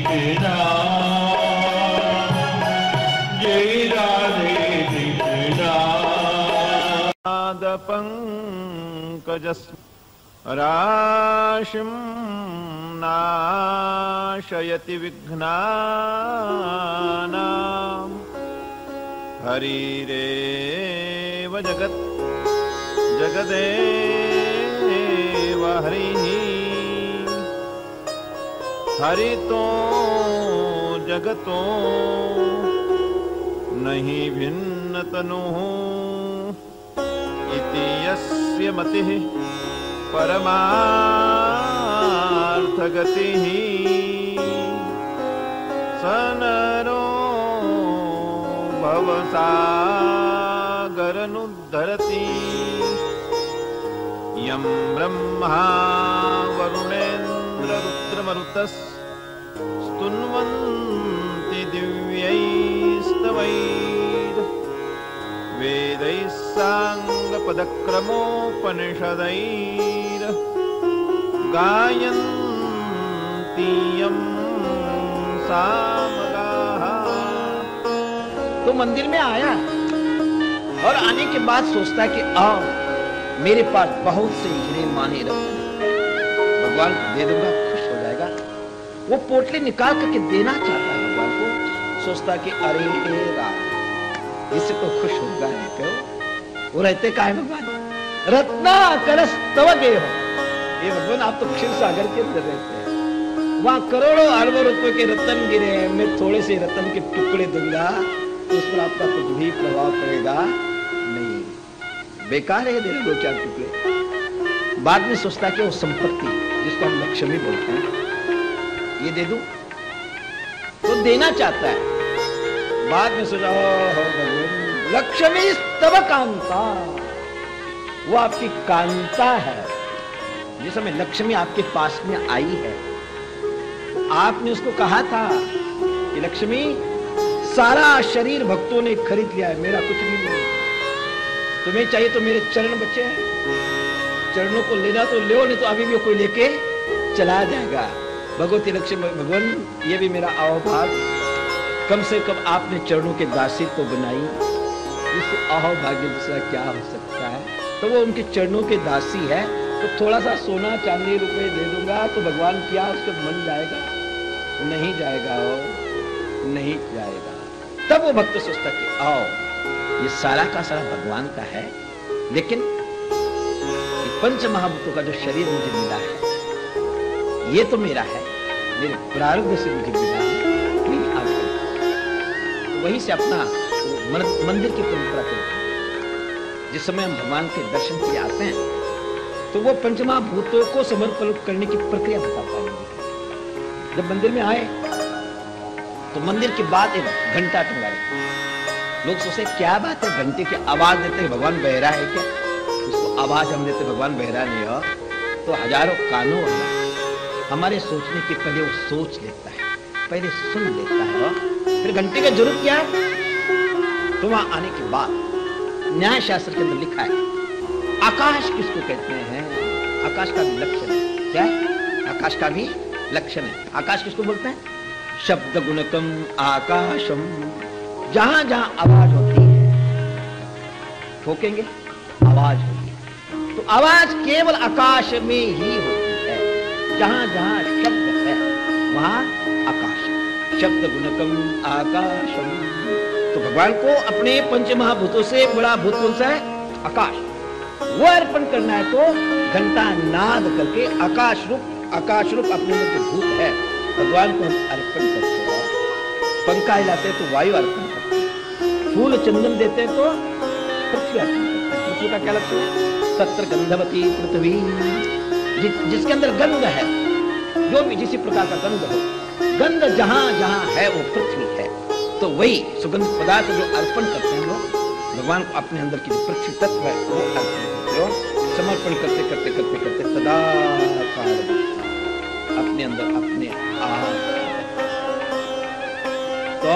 कृष्णा जय राधे कृष्णा। पंकजस् राशिं नाशयति विघ्नानां हरिरेव जगत् जगदेव हरिः हरितो जगतो नहीं भिन्न तनुः इति यस्य मतिः परमार्थगतिः स नरो भवसागरनुद्धरति यं ब्रह्मा वरुणेन्द्ररुद्रमरुतस्तुन्वन्ति दिव्यैस्तवैः वेदैः साङ्गपदक्रमोपनिषदैः गायन्ति यं सामगाः। तो मंदिर में आया और आने के बाद सोचता है कि आओ मेरे पास बहुत से हीरे माने रत्न भगवान को दे दूंगा, खुश हो जाएगा। वो पोटली निकाल करके देना चाहता है भगवान को, सोचता कि अरे राम इससे तो खुश होगा नहीं तो वो रहते का है भगवान रत्ना कलश तव गे हो। ये भगवान आप तो क्षीर सागर के अंदर रहते हैं, वहां करोड़ों अरबों रुपए के रत्न गिरे हैं, मैं थोड़े से रत्न के टुकड़े दूंगा तो उस पर आपका कुछ भी प्रभाव पड़ेगा नहीं, बेकार है मेरे दो चार टुकड़े। बाद में सोचता कि वो संपत्ति जिसको हम लक्ष्मी बोलते हैं ये दे दूं, तो देना चाहता है। बाद में सोचा लक्ष्मी तब कांता, वो आपकी कांता है। जिस समय लक्ष्मी आपके पास में आई है तो आपने उसको कहा था कि लक्ष्मी सारा शरीर भक्तों ने खरीद लिया है, मेरा कुछ भी नहीं, तुम्हें चाहिए तो मेरे चरण बचे हैं, चरणों को लेना तो ले, नहीं तो अभी भी कोई लेके चला जाएगा। भगवती लक्ष्मी भगवान ये भी मेरा अहोभाग्य, कम से कम आपने चरणों के दासी को बनाई, इससे अहोभाग्य दूसरा क्या हो सकता है। तो वो उनके चरणों के दासी है, तो थोड़ा सा सोना चांदी रुपए दे दूंगा तो भगवान क्या उसको मन जाएगा? नहीं जाएगा, नहीं जाएगा। तब वो भक्त सोचता कि आओ ये सारा का सारा भगवान का है, लेकिन पंच महाभूतों का जो शरीर मुझे मिला है ये तो मेरा है, मेरे प्रारब्ध से मुझे मिला है। वहीं से अपना मंदिर की परंपरा को, जिस समय हम भगवान के दर्शन के लिए आते हैं तो वो पंचमहाभूतों को समर्पण करने की प्रक्रिया बताता है। जब मंदिर में आए तो मंदिर के बाद एक घंटा टंगा रहे, लोग सोचते क्या बात है घंटे की आवाज देते हैं, भगवान बहरा है क्या? उसको आवाज हम देते भगवान बहरा नहीं हो, तो हजारों कानों वाला हमारे सोचने के पहले वो सोच लेता है, पहले सुन लेता है, फिर घंटे का जरूरत क्या है? तो वहां आने के बाद न्याय शास्त्र के अंदर लिखा है आकाश किसको कहते हैं? आकाश का भी लक्षण है। क्या है? आकाश का भी लक्षण है। आकाश किसको बोलते हैं? शब्द गुणकम आकाशम, जहां जहां आवाज होती है ठोकेंगे आवाज होगी, तो आवाज केवल आकाश में ही होती है। जहां जहां शब्द है वहां आकाश, शब्द गुणकम आकाशम। तो भगवान को अपने पंच महाभूतों से बड़ा भूत कौन सा है? आकाश। वो अर्पण करना है तो घंटा नाद करके आकाश रूप अपने में जो भूत है भगवान को हम अर्पण करते हैं। पंखा हिलाते हैं तो वायु अर्पण करते हैं, फूल चंदन देते हैं तो पृथ्वी अर्पण करते हैं। पृथ्वी का क्या लक्षण है? तत्र गंधवती पृथ्वी, जिसके अंदर गंध है, जो भी जिस प्रकार का गंध हो, गंध जहां जहां है वो पृथ्वी है। तो वही सुगंध पदार्थ जो अर्पण करते हैं लोग भगवान को, अपने अंदर की जो पृथ्वी तत्व है वो अर्पण करते हो। समर्पण करते करते करते करते तदाकार अपने अंदर अपने आप। तो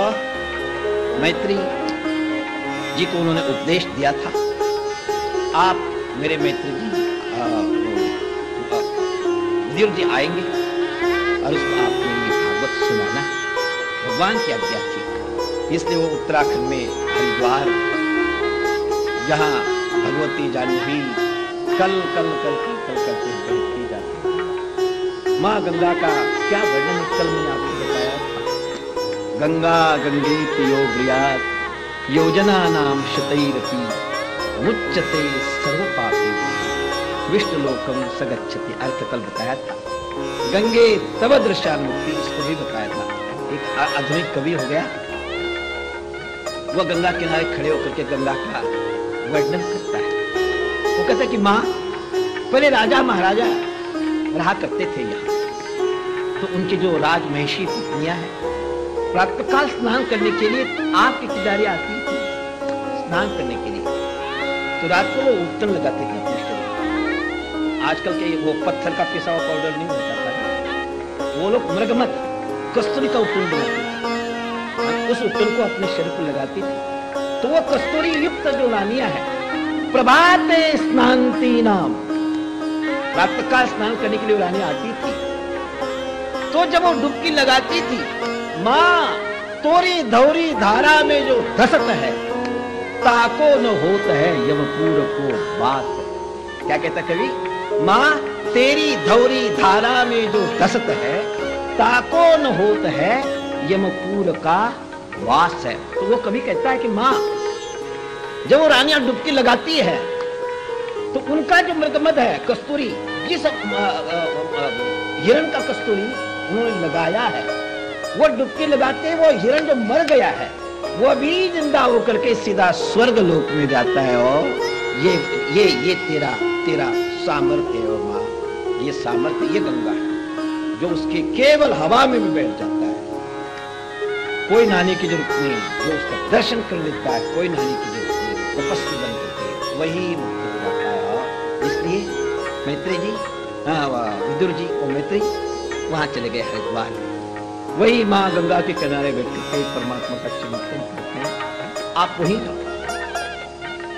मैत्री जी को उन्होंने उपदेश दिया था, आप मेरे मैत्री जी विदुर जी आएंगे और उसको आप मेरी भागवत सुनाना भगवान की आज्ञा थी। इसलिए वो उत्तराखंड में हरिद्वार, जहाँ भगवती जाह्नवी कल कल कल कल कल करते बहती जाती। माँ गंगा का क्या वर्णन कल मैंने आपको बताया था। गंगा गंगेति यो ब्रियात् योजना नाम शतैरपि मुच्यते सर्व पापे विष्णुलोकम सगच्छति। अर्थ कल बताया था। गंगे तव दृश्यान्मुक्ति, इसको भी बताया था। एक आधुनिक कवि हो गया, वह गंगा किनारे खड़े होकर के गंगा का वर्णन करता है। वो कहता है कि माँ, पहले राजा महाराजा रहा करते थे यहाँ, तो उनकी जो राजमहिषी पत्नियां हैं, प्रातःकाल स्नान करने के लिए आपके किनारे आती थी स्नान करने के लिए, तो रात को वो उबटन लगाते थे अपने शरीर। आजकल के वो पत्थर का पिसा हुआ पाउडर नहीं होता था, वो लोग मृगमत कस्तूरी का उबटन बनाते थे। उस उबटन को अपने शरीर पर लगाती थी, तो वो कस्तूरी युक्त जो रानियां हैं, प्रभाते स्नांति नाम, प्रातःकाल स्नान करने के लिए रानी आती थी। तो जब वो डुबकी लगाती थी, माँ तोरी धौरी धारा में जो धसत है, ताको न होत है यमपुर को बात। क्या कहता कवि? माँ तेरी धौरी धारा में जो धसत है, ताको न होत है यमपुर का वास है। तो वो कवि कहता है कि माँ जब वो रानियां डुबकी लगाती है, तो उनका जो मृगमद है कस्तूरी, जिस हिरण का कस्तूरी उन्होंने लगाया है, वो डुबकी लगाते वो हिरण जो मर गया है, वो भी जिंदा होकर के सीधा स्वर्ग लोक में जाता है। और ये तेरा सामर्थ्य है माँ, ये सामर्थ्य, ये गंगा है जो उसके केवल हवा में भी बैठ जाता है। कोई नहाने की जरूरत नहीं, जो उसका दर्शन कर लेता है, कोई नहाने की जरूरत नहीं, उपस्थित बन करके वही मुक्त हो जाता है। और इसलिए मैत्री जी, विदुर जी और मैत्री वहां चले गए हरिद्वार। वही माँ गंगा के किनारे बैठ के परमात्मा का चिंतन करते हैं। आप वही जाओ,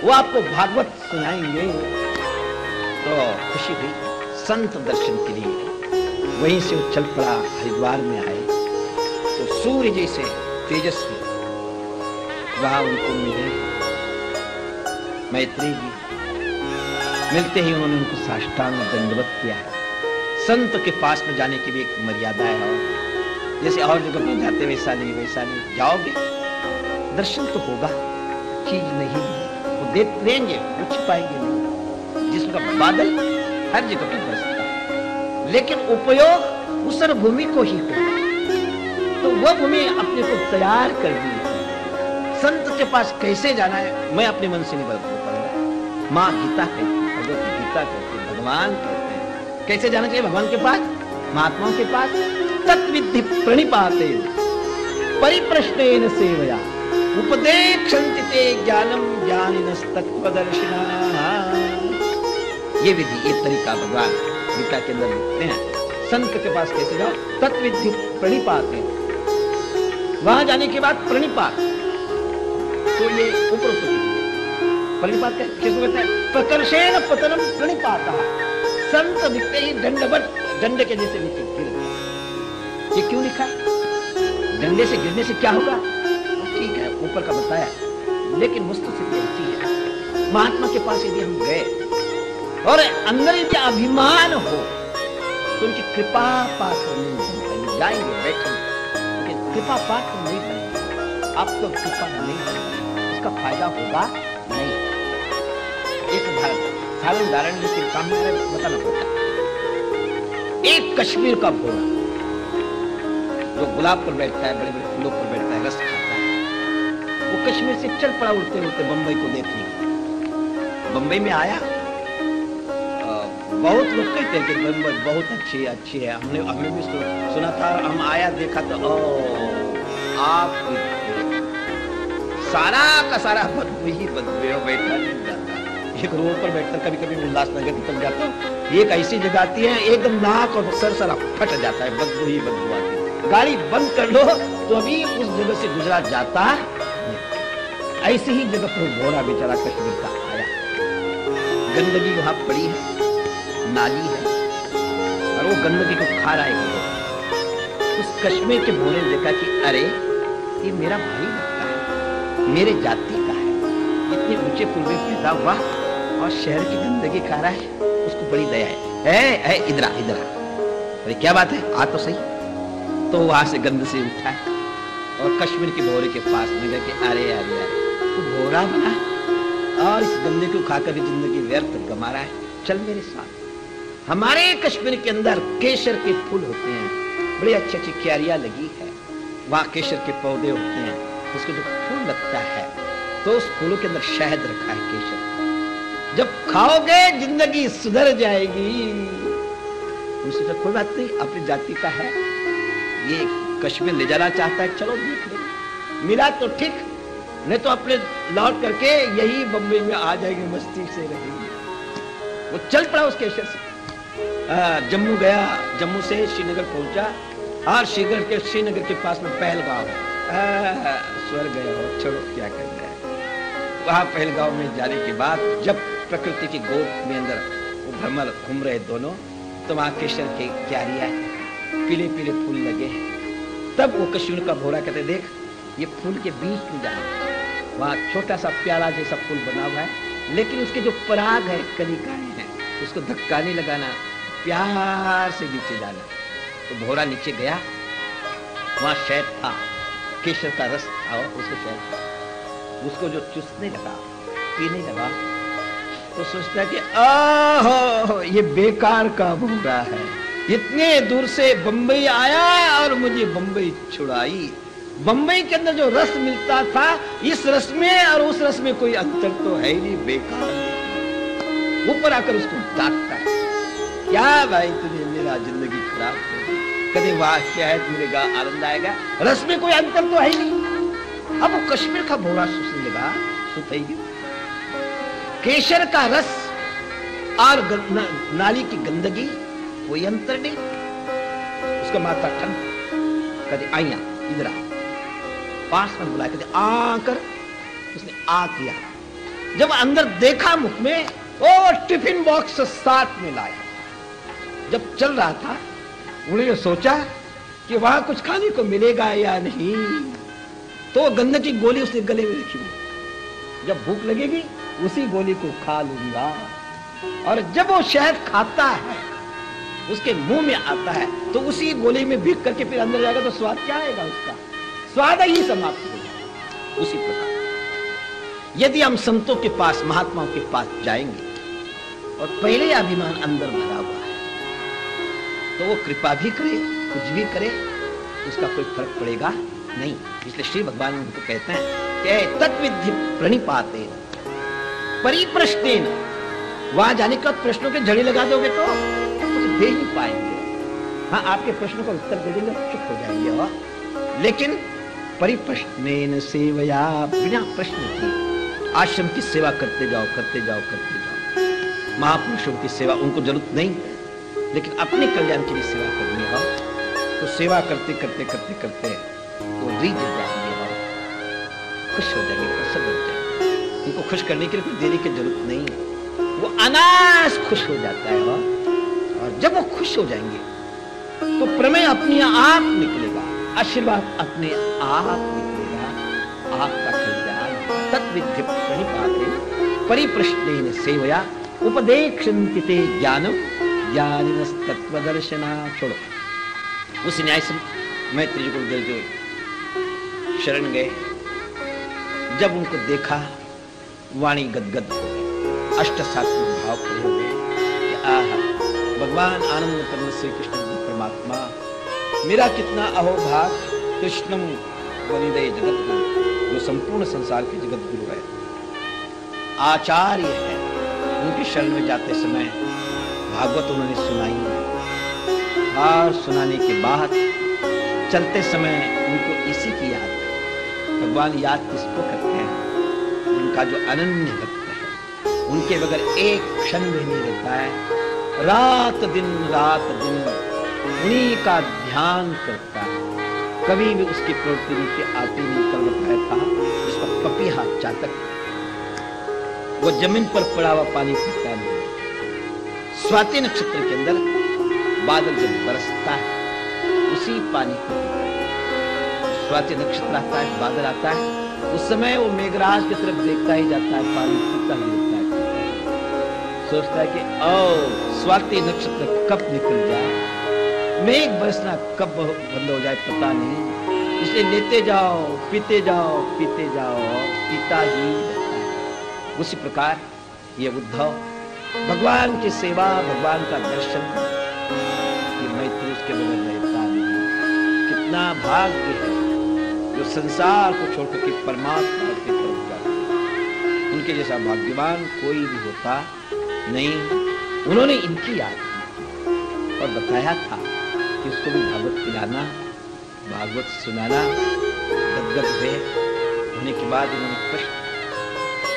वो आपको भागवत सुनाएंगे। तो खुशी हुई, संत दर्शन के लिए वहीं से वो चल पड़ा, हरिद्वार में आए तो सूर्य जैसे तेजस्वी वहां उनको मिले मैत्री जी। मिलते ही उन्होंने उनको साष्टांग दंडवत किया है। संत के पास में जाने की भी एक मर्यादा है, और जैसे और जगह पर जाते वैसा नहीं जाओगे, दर्शन तो होगा, चीज नहीं है वो देख लेंगे, वो छिपाएंगे नहीं। जिसका बादल हर जगह पर बरसता है, लेकिन उपयोग उस भूमि को ही होगा। तो वह भूमि अपने को तैयार कर दी है। संत के पास कैसे जाना है मैं अपने मन से नहीं बता पाऊंगा। माँ गीता कहती है, भगवत गीता कहती है, भगवान कहते हैं कैसे जाना चाहिए भगवान के पास, महात्माओं के पास। तत्विद्धि प्रणिपाते परिप्रश्नेन सेवया उपदेक्षन्ति ते ज्ञानम ज्ञानिनस्तत्त्वदर्शिनः। ये विधि, ये तरीका भगवान गीता के अंदर लिखते हैं। संत के पास कैसे जाओ? तत्विद्धि प्रणिपाते, वहां जाने के बाद प्रणिपात, तो ये उपरोक्त प्रणिपात किसको कहते हैं? प्रकर्षेण पतनम प्रणिपातः। संत दिखते ही दंडवत, डंडे के जैसे नीचे गिर गए। ये क्यों लिखा? डंडे से गिरने से क्या होगा? ठीक है, ऊपर का बताया, लेकिन वस्तु स्थिति ऐसी है। महात्मा के पास यदि हम गए और अंदर यदि अभिमान हो, तो उनकी कृपा पात्र नहीं बन पाएंगे। जाएंगे, बैठेंगे, लेकिन कृपा पात्र नहीं बनेंगे। आपको कृपा नहीं बनेगी, उसका फायदा होगा नहीं। एक उदाहरण जिसके सामने बताना पड़ता है। एक कश्मीर का घोड़ा जो गुलाब पर बैठता है, बड़े बड़े फूलों पर बैठता है, रस खाता है, वो कश्मीर से चल पड़ा उड़ते उड़ते बंबई को देखने। बंबई में आया, बहुत लोग कहते हैं कि बंबई बहुत अच्छी है। हमने भी सुना था, हम आया देखा तो आप सारा का सारा बदबू ही बदबू हो, बैठा नहीं जाता। एक रोड पर बैठकर कभी कभी उल्लासनगर निकल जाता हूँ, एक ऐसी जगह आती है एकदम नाक और सर सारा फट जाता है, बदबू ही बदबू आती है। गाड़ी बंद कर लो तो अभी उस जगह से गुजरा जाता नहीं। ऐसी ही जगह पर घोड़ा बेचारा कश्मीर का आया, गंदगी वहां पड़ी है, नाली है, और वो गंदगी को खा रहा है। उस कश्मीर के भोरे ने देखा कि अरे ये मेरा भाई लगता है, मेरे जाति का है, इतने ऊंचे पुल में पैदा हुआ और शहर की गंदगी खा रहा है। उसको बड़ी दया है। इधर आ, अरे क्या बात है, आ तो सही। तो वहां से गंद से उठा है और कश्मीर के भोरे के पास में गया कि अरे अरे अरे तू भोरा बना और इस गंदे को खाकर जिंदगी व्यर्थ गमा रहा है, चल मेरे साथ। हमारे कश्मीर के अंदर केसर के फूल होते हैं, बड़ी अच्छी अच्छी क्यारियां लगी है, वहां केसर के पौधे होते हैं, उसको जो फूल लगता है तो उस फूलों के अंदर शहद रखा है, केसर। जब खाओगे जिंदगी सुधर जाएगी। उससे कोई बात नहीं, अपनी जाति का है, ये कश्मीर ले जाना चाहता है, चलो देख ले, मिला तो ठीक, नहीं तो अपने लौट करके यही बम्बई में आ जाएंगे, मस्ती से रहेंगे। वो चल पड़ा उस केसर से, जम्मू गया, जम्मू से श्रीनगर पहुंचा और श्रीनगर के पास में पहलगांव है। स्वर्ग गया हो, छोड़ो क्या करना है। वहां पहलगांव में जाने के बाद जब प्रकृति की गोद में अंदर वो भ्रमर घूम रहे दोनों, तो वहां केसर के क्यारियां पीले पीले फूल लगे हैं। तब वो कश्मीर का भोरा कहते देख ये फूल के बीच में जाना, वहां छोटा सा प्याला जैसा फूल बना हुआ है, लेकिन उसके जो पराग है, कलिकाएं हैं, उसको धक्का नहीं लगाना, प्यार से नीचे जाना। तो भोरा नीचे गया, वहां शहद था, केसर का रस था, उसको शहद, उसको जो चूसने लगा, पीने लगा, तो सोचता कि आहो ये बेकार का भोरा है, इतने दूर से बंबई आया और मुझे बंबई छुड़ाई। बंबई के अंदर जो रस मिलता था, इस रस में और उस रस में कोई अंतर तो है ही नहीं, बेकार। ऊपर आकर उसको डांटता है, क्या भाई तुझे मेरा जिंदगी खराब कर दी, कदे वाह शहद मिलेगा, आनंद आएगा, रस में कोई अंतर तो है ही नहीं। अब वो कश्मीर का भोरा सोचने लगा, सुथई केसर का रस और नाली की गंदगी कोई अंतर नहीं। उसका माथा ठंड, कदे आइया इधर आ, पास में बुलाया, कहते आकर उसने आ किया। जब अंदर देखा मुख में, वो टिफिन बॉक्स साथ में लाया। जब चल रहा था उन्होंने सोचा कि वहां कुछ खाने को मिलेगा या नहीं, तो गंदे की गोली उसने गले में रखी, जब भूख लगेगी उसी गोली को खा लूंगा। और जब वो शहद खाता है, उसके मुंह में आता है, तो उसी गोली में भीग करके फिर अंदर जाएगा, तो स्वाद क्या आएगा, उसका स्वाद ही समाप्त हो जाएगा। उसी प्रकार यदि हम संतों के पास, महात्माओं के पास जाएंगे और पहले अभिमान अंदर भरा हुआ है, तो वो कृपा भी करे, कुछ भी करे, उसका कोई फर्क पड़ेगा नहीं। इसलिए श्री भगवान उनको कहते हैं कि तत्विधि प्रणिपाते परिप्रश्नेन, वहां जाने के बाद प्रश्नों के झड़ी लगा दोगे तो कुछ दे नहीं पाएंगे। हाँ, आपके प्रश्नों का उत्तर दे देंगे, चुप हो जाएंगे। वह लेकिन परिप्रश्नेन सेवया, बिना प्रश्न की आश्रम की सेवा करते जाओ, करते जाओ, करते जाओ। महापुरुषों की सेवा उनको जरूरत नहीं, लेकिन अपने कल्याण के लिए सेवा करनी हो तो सेवा करते करते करते करते वो रीझ जाएंगे, खुश हो जाएंगे, प्रसन्न हो जाएंगे। उनको खुश करने के लिए कोई देरी की जरूरत नहीं, वो अनायास खुश हो जाता है। और जब वो खुश हो जाएंगे तो प्रमेय अपने आप निकलेगा, आशीर्वाद अपने आप निकलेगा, आपका कल्याण। तत्विधि प्रणिपाते परिप्रश्नेन सेवया उपदेक्षन्ति ते ज्ञानम ज्ञानिनस्तत्वदर्शना। छोड़ो, उस न्याय से मैत्री जी गुरुदेव जो शरण गए, जब उनको देखा वाणी गदगद हो गई, अष्ट सात्विक भाव खड़े हो गए कि आहा, भगवान आनंद पूर्ण श्री कृष्ण परमात्मा, मेरा कितना अहोभाग, कृष्णम वनिदय जगत गुरु, जो संपूर्ण संसार के जगत गुरु है, आचार्य है, उनकी शरण में जाते समय भागवत उन्होंने सुनाई, और सुनाने के बाद चलते समय उनको इसी की याद है। भगवान याद किसको करते हैं? उनका जो अनन्य भक्त है, उनके बगैर एक क्षण भी नहीं रहता है, रात दिन उन्हीं का ध्यान करता है। कभी भी उसकी प्रवृत्ति नीचे आती नहीं। कल बताया था जिसका पपीहा चातक, वो जमीन पर पड़ा हुआ पानी पीता नहीं। स्वाति नक्षत्र के अंदर बादल जब बरसता है, उसी पानी को स्वाति नक्षत्र आता है, बादल आता है, उस समय वो मेघराज की तरफ देखता ही जाता है, पानी पीता ही रहता है, सोचता है कि ओ स्वाति नक्षत्र कब निकल जाए, मेघ बरसना कब बंद हो जाए पता नहीं, इसलिए लेते जाओ पीते जाओ पीते जाओ, पीता ही रहता है। उसी प्रकार ये उद्धव भगवान की सेवा, भगवान का दर्शन, ये मैं तो उसके बगैर रहता नहीं। कितना भाग्य है जो संसार को छोड़कर के परमात्मा की तरफ जाते हैं। उनके जैसा भाग्यवान कोई भी होता नहीं। उन्होंने इनकी याद की और बताया था कि उसको भी भागवत पिलाना, भागवत सुनाना। गदगद हुए होने के बाद उन्होंने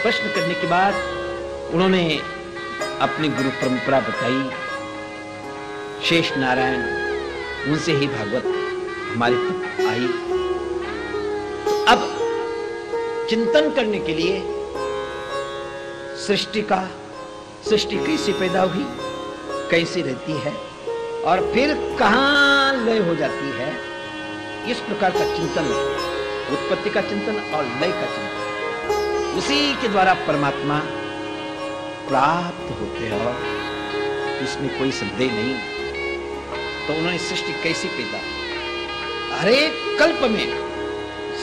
प्रश्न करने के बाद उन्होंने अपनी गुरु परंपरा बताई, शेष नारायण, उनसे ही भागवत हमारे तक आई। तो अब चिंतन करने के लिए सृष्टि कैसे पैदा हुई, कैसी रहती है और फिर कहां लय हो जाती है, इस प्रकार का चिंतन, उत्पत्ति का चिंतन और लय का चिंतन, उसी के द्वारा परमात्मा प्राप्त होते हैं और इसमें कोई संदेह नहीं। तो उन्होंने सृष्टि कैसी पैदा, हर एक कल्प में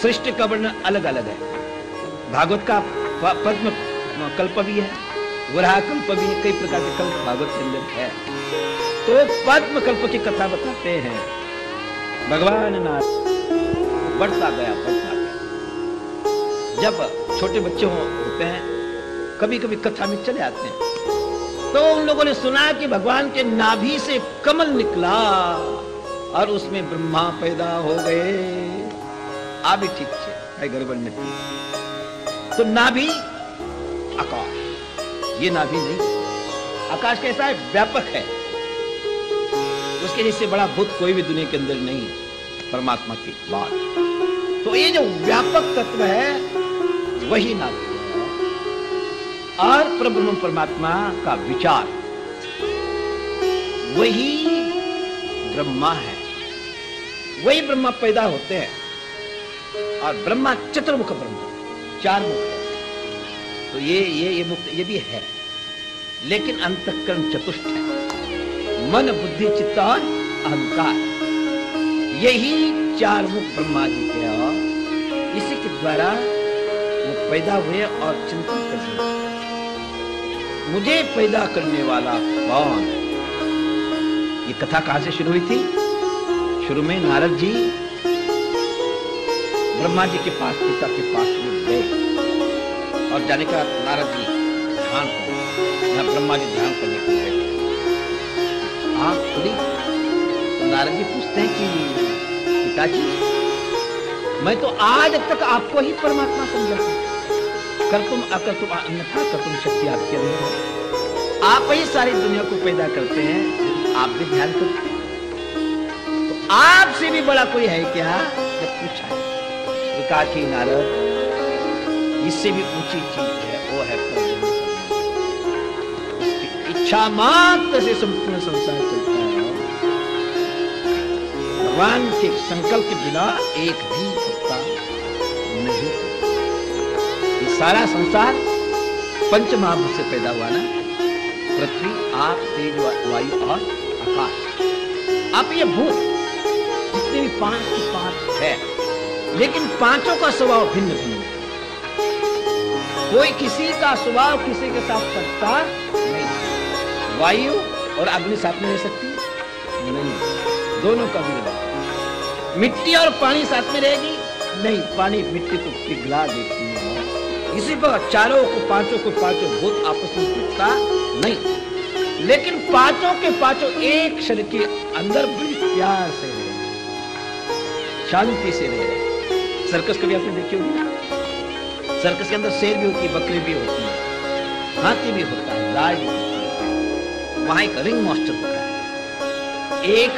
सृष्टि का वर्णन अलग अलग है। भागवत का पद्म कल्प भी है, वराह कल्प भी है, कई प्रकार के कल्प भागवत के अंदर है। तो पद्म कल्प की कथा बताते हैं, भगवान नारायण बढ़ता गया। जब छोटे बच्चे होते हैं कभी कभी कथा में चले आते हैं, तो उन लोगों ने सुना कि भगवान के नाभि से कमल निकला और उसमें ब्रह्मा पैदा हो गए। आ भी ठीक है, गड़बड़ नहीं। तो नाभि आकाश, ये नाभि नहीं, आकाश कैसा है, व्यापक है, उसके जैसे बड़ा भूत कोई भी दुनिया के अंदर नहीं परमात्मा की बात। तो ये जो व्यापक तत्व है वही नाभि है और परब्रह्म परमात्मा का विचार वही ब्रह्मा है। वही ब्रह्मा पैदा होते हैं और ब्रह्मा चतुर्मुख ब्रह्मा, 4 मुख है। तो ये मुक्त ये भी है, लेकिन अंतःकरण चतुष्ट है, मन बुद्धि चित्त और अहंकार, यही 4 मुख ब्रह्मा जी के और इसी के द्वारा वो पैदा हुए और चिंतन करते। मुझे पैदा करने वाला कौन? ये कथा कहां से शुरू हुई थी? शुरू में नारद जी ब्रह्मा जी के पास, पिता के पास में गए और जाने का नारद जी ध्यान कर, ब्रह्मा जी ध्यान करने के लिए आंख खुली तो नारद जी पूछते हैं कि पिताजी, मैं तो आज तक आपको ही परमात्मा समझा था, कर तुम अकर तुम अन्यथा कर तुम शक्ति आपके अंदर है, आप ही सारी दुनिया को पैदा करते हैं, आप भी ध्यान करते हैं, तो आपसे भी बड़ा कोई है क्या? जब पूछा है तो कहा कि नारद, इससे भी ऊंची चीज है, वो है परब्रह्म। उसकी इच्छा मात्र से संपूर्ण संसार चलता है। भगवान के संकल्प के बिना एक भी सत्ता नहीं। ये सारा संसार पंचमहाभूत से पैदा हुआ ना, पृथ्वी, आग, तेज, वायु और आकाश। अब ये भूत जितने भी 5 की 5 है, लेकिन पांचों का स्वभाव भिन्न भिन्न है। कोई किसी का स्वभाव किसी के साथ पटता नहीं। वायु और अग्नि साथ में रह सकती नहीं, दोनों का भी। मिट्टी और पानी साथ में रहेगी नहीं, पानी मिट्टी को पिघला देती है। इसी पर चारों को पांचों भूत आपस में टूटता नहीं, लेकिन पांचों के पांचों एक शरीर के अंदर बड़ी प्यार से रहे, शांति से रहे। सर्कस कभी आपने देखी होगी ना? सर्कस के अंदर शेर भी होती है, बकरी भी होती है, हाथी भी होता है, गाय भी होती है। वहां एक रिंग मास्टर होता है, एक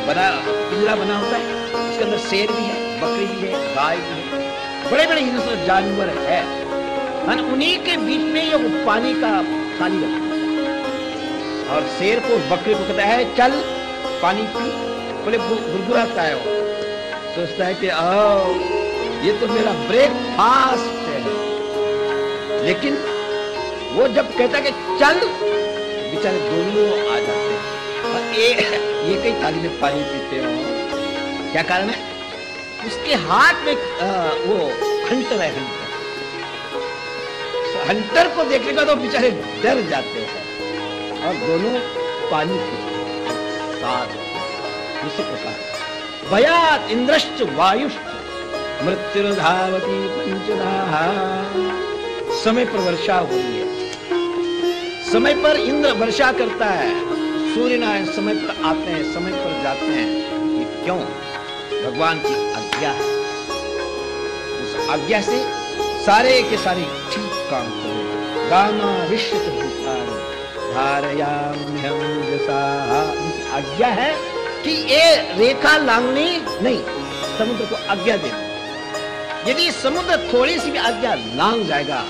पिंजरा बना होता है, उसके अंदर शेर भी है, बकरी भी है, गाय भी है, बड़े बड़े हिंसक जानवर है। उन्हीं के बीच में ये पानी का थाली रखता है और शेर को बकरी को कहता है चल पानी पी, बोले गुरगुराता है वो, सोचता है कि आओ ये तो मेरा ब्रेकफास्ट है। लेकिन वो जब कहता है कि चल, बेचारे दोनों आ जाते हैं और ये कई थाली में पानी पीते हो। क्या कारण है? उसके हाथ में वो हंटर है, हंटर को देखने का तो बेचारे डर जाते हैं और दोनों पानी पीते साथ। उसी प्रकार भयात इंद्रश्च वायुश्च मृत्युर्धावति पंचदाः। समय पर वर्षा हो रही है, समय पर इंद्र वर्षा करता है, सूर्य नारायण समय पर आते हैं, समय पर जाते हैं। ये क्यों? भगवान की आज्ञा है। उस आज्ञा से सारे के सारे ठीक काम करो। गामा विश्व भूतानि धारयाम्यहं यशा। उनकी आज्ञा है कि ये रेखा लांघनी नहीं, समुद्र को आज्ञा देना। यदि समुद्र थोड़ी सी भी आज्ञा लांघ जाएगा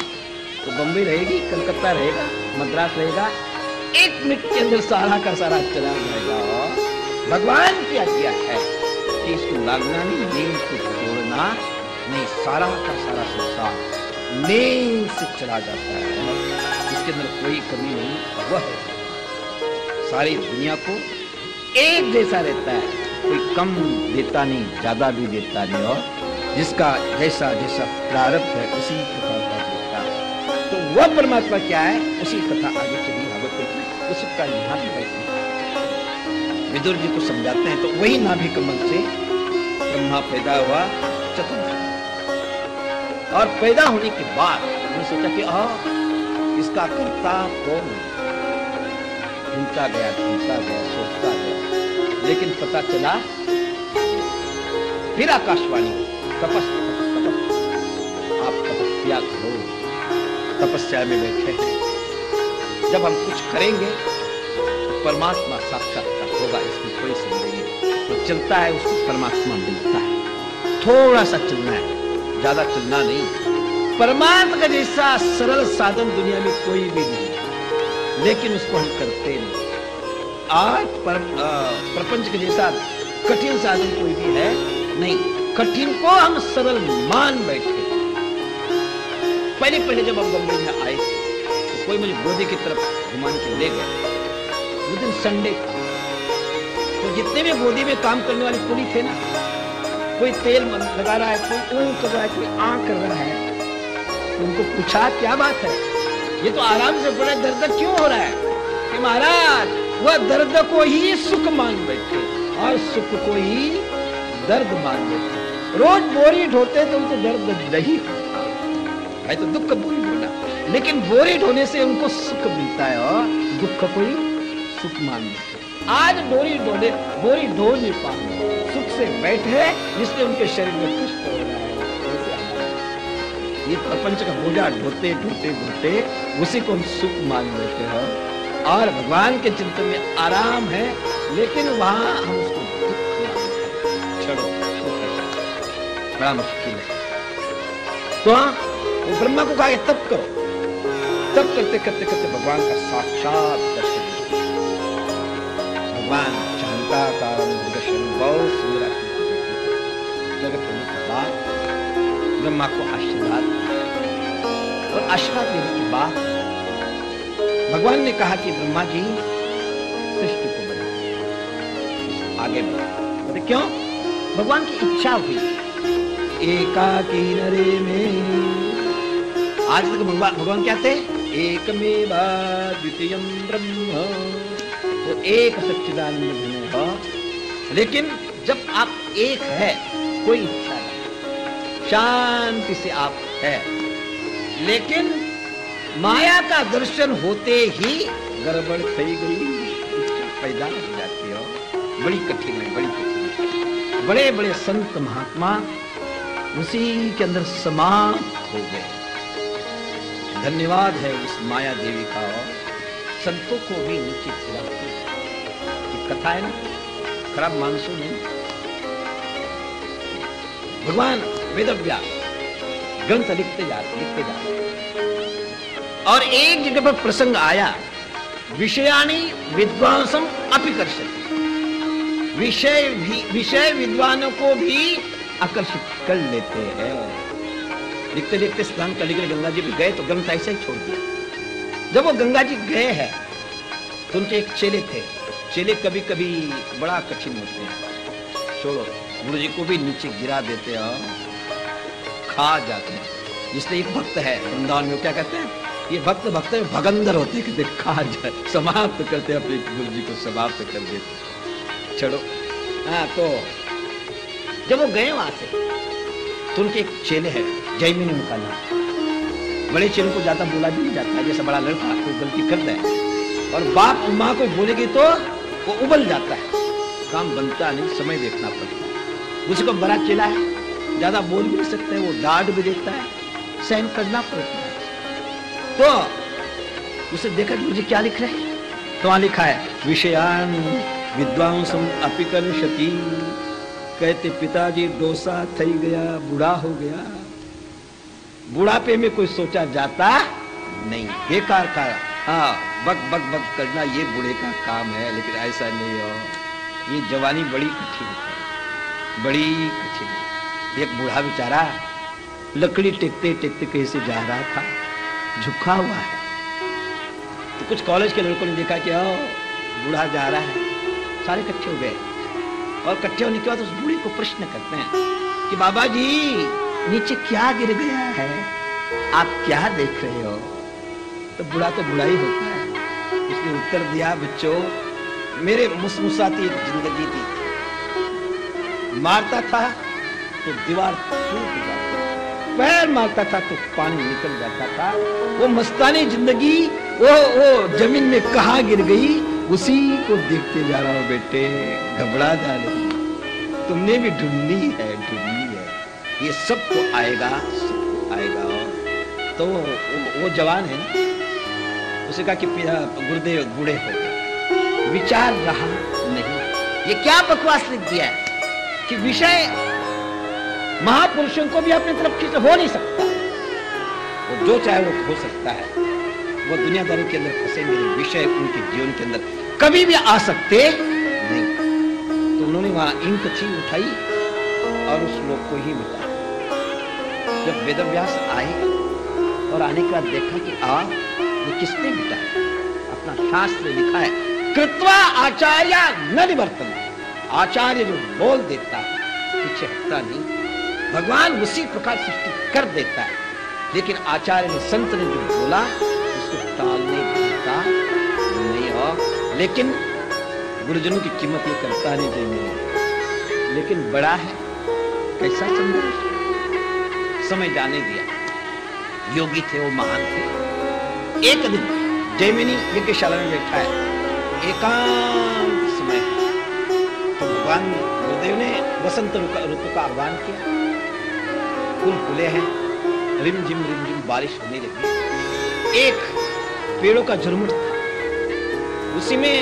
तो बंबई रहेगी, कलकत्ता रहेगा, मद्रास रहेगा, 1 मिनट के अंदर सारा का सारा चला जाएगा। भगवान की आज्ञा है कि इसको लांघना नहीं, इसको तोड़ना नहीं, सारा का सारा संसार नेम से चला जाता है। इसके अंदर कोई कमी नहीं, वह सारी दुनिया को एक जैसा रहता है, कोई कम देता नहीं, ज्यादा भी देता नहीं, और जिसका जैसा जैसा प्रारब्ध है उसी प्रकार का देता है। तो वह परमात्मा क्या है, उसी कथा आगे चली भागवत में, उसी का यहाँ विदुर जी को समझाते हैं। तो वही नाभि कमल से ब्रह्मा पैदा हुआ चतुर्थ, और पैदा होने के बाद उन्होंने सोचा कि इसका कर्ता कौन? ढूंढता गया, सोचता गया, लेकिन पता चला, फिर आकाशवाणी, तपस आप तपस्या करो। तपस्या में बैठे हैं, जब हम कुछ करेंगे तो परमात्मा साक्षात्कार होगा, इसमें कोई संदेह नहीं। तो चलता है उसको परमात्मा मिलता है। थोड़ा सा चलना है, ज्यादा चलना नहीं। परमात्मा का जैसा सरल साधन दुनिया में कोई भी नहीं, लेकिन उसको हम करते नहीं। आज प्रपंच के जैसा कठिन साधन कोई भी है नहीं, कठिन को हम सरल मान बैठे। पहले पहले जब हम बम्बई में आए तो कोई मुझे गोदी की तरफ घुमान के ले गया। वो दिन संडे था, तो जितने भी गोदी में काम करने वाले कुली थे ना, कोई तेल लगा रहा है, कोई ऊन कर रहा है, कोई आँख कर रहा है। तो उनको पूछा क्या बात है, ये तो आराम से बड़ा दर्द क्यों हो रहा है? कि महाराज वह दर्द को ही सुख मान बैठे और सुख को ही दर्द मान बैठे। रोज बोरी ढोते तो उनको दर्द नहीं होता है, तो दुख बोरी ढोना, लेकिन बोरी ढोने से उनको सुख मिलता है और दुख को ही सुख मान बैठे। आज बोरी ढो नहीं पा रहे, सुख से बैठे, जिससे उनके शरीर में कष्ट हो रहा है। ये प्रपंच का बोझा ढोते ढोते ढोते उसी को हम सुख मान लेते हैं, और भगवान के चिंतन में आराम है, लेकिन वहां हम उसको छोड़ो, बड़ा मुश्किल है। तो वो ब्रह्मा को कहा तब करो, तब करते करते करते भगवान का साक्षात दर्शन। भगवान जानता कारण दर्शन बहुत सुंदर जगत होने के बाद ब्रह्मा को आशीर्वाद, और आशीर्वाद देने के बाद भगवान ने कहा कि ब्रह्मा जी सृष्टि को बनाओ, आगे बढ़ो। बोले क्यों? भगवान की इच्छा हुई। एकाकी नरे में, आज तक भगवान क्या थे? एकमेवा द्वितीयं ब्रह्म, वो एक सच्चिदानंद घन है। लेकिन जब आप एक है, कोई इच्छा नहीं, शांति से आप है, लेकिन माया का दर्शन होते ही गड़बड़ थई गई, इच्छा पैदा हो जाती है। बड़ी कठिन है, बड़ी कठिन है। बड़े बड़े संत महात्मा उसी के अंदर समाप्त हो गए। धन्यवाद है उस माया देवी का, और संतों को भी नीचे खिलाती है। कथा है ना, खराब मानसो नहीं। भगवान वेदव्यास ग्रंथ लिखते जाते, और एक जगह पर प्रसंग आया, विषयाणि विद्वांसम अपिकर्षति। विषय विद्वानों को भी आकर्षित कर लेते हैं। लिखते लिखते स्नान करने के लिए गंगा जी भी गए तो ग्रंथ ऐसे ही छोड़ दिया। जब वो गंगा जी गए हैं तो उनके एक चेले थे। चेले कभी कभी बड़ा कठिन होते हैं, छोड़ो, गुरु जी को भी नीचे गिरा देते हैं और खा जाते हैं। इसलिए एक भक्त है वृंदावन में, क्या कहते हैं, ये भक्त भगंदर होते हैं, कहते खा जाए, समाप्त करते अपने गुरु जी को, समाप्त कर देते। चलो हाँ, तो जब वो गए वहां से तो उनके एक चेले है, जैमिनी उनका नाम। बड़े चेले को ज्यादा बोला भी नहीं जाता है, जैसा बड़ा लड़का कोई गलती कर दे और बाप माँ को बोलेगी तो वो उबल जाता है, काम बनता नहीं, समय देखना पड़ता है। उसको बड़ा चेला है, ज्यादा बोल भी नहीं सकता है, वो डांट भी देता है, सहन करना पड़ता है। तो उसे देखा मुझे क्या लिख रहे हैं, तो वहां लिखा है विषयान विद्वांसम अपिकर्षति, कहते पिताजी डोसा थई गया, बूढ़ा हो गया। बुढ़ापे में कोई सोचा जाता नहीं, बेकार का, हाँ, बक बक बक करना ये बूढ़े का काम है, लेकिन ऐसा नहीं हो। ये जवानी बड़ी कठिन है, बड़ी कठिन है। एक बूढ़ा बेचारा लकड़ी टेकते टेकते कहीं से जा रहा था, झुका हुआ है। तो कुछ कॉलेज के लड़कों ने देखा कि बूढ़ा जा रहा है, सारे इकट्ठे हो गए और इकट्ठे होने के बाद उस बूढ़े को प्रश्न करते हैं कि बाबा जी नीचे क्या गिर गया है, आप क्या देख रहे हो? तो बूढ़ा तो बूढ़ा ही होता है। उसने उत्तर दिया, बच्चों मेरे मुसमुसाती एक जिंदगी थी, मारता था तो दीवार टूट जाती, पैर मारता था तो पानी निकल जाता था। वो मस्तानी जिंदगी वो जमीन में कहाँ गिर गई, उसी को देखते जा रहा हूं बेटे, घबरा जा रही, तुमने भी ढूंढनी है, ये सबको आएगा, सबको आएगा। तो वो जवान है ना, उसे कहा कि गुरुदेव बूढ़े हो गए, विचार रहा नहीं। ये क्या बकवास लिख दिया है कि विषय महापुरुषों को भी अपनी तरफ खींच हो नहीं सकता, वो जो चाहे वो हो सकता है। वो दुनियादारी के अंदर फंसे मेरे विषय उनके जीवन के अंदर कभी भी आ सकते नहीं। तो उन्होंने वहां इंक थी उठाई और उस लोग को ही मिटाया। जब वेदव्यास आए और आने के बाद देखा कि ये किसने मिटाया, अपना शास्त्र लिखा है कृत्वा आचार्य न निवर्तन, आचार्य जो बोल देता है पीछे हटता नहीं। भगवान उसी प्रकार सृष्टि कर देता है, लेकिन आचार्य ने, संत ने जो बोला उसको टालने देता नहीं। हो लेकिन गुरुजनों की कीमत ये करता नहीं चाहिए, लेकिन बड़ा है, कैसा संदेश, समय जाने दिया। योगी थे, वो महान थे। एक दिन जैमिनी यज्ञशाला में बैठा है, एकांत समय, तो भगवान गुरुदेव ने वसंत ऋतु का आह्वान किया। फूल फूले हैं, रिमझिम बारिश होने लगी। एक पेड़ों का झुरमुट था, उसी में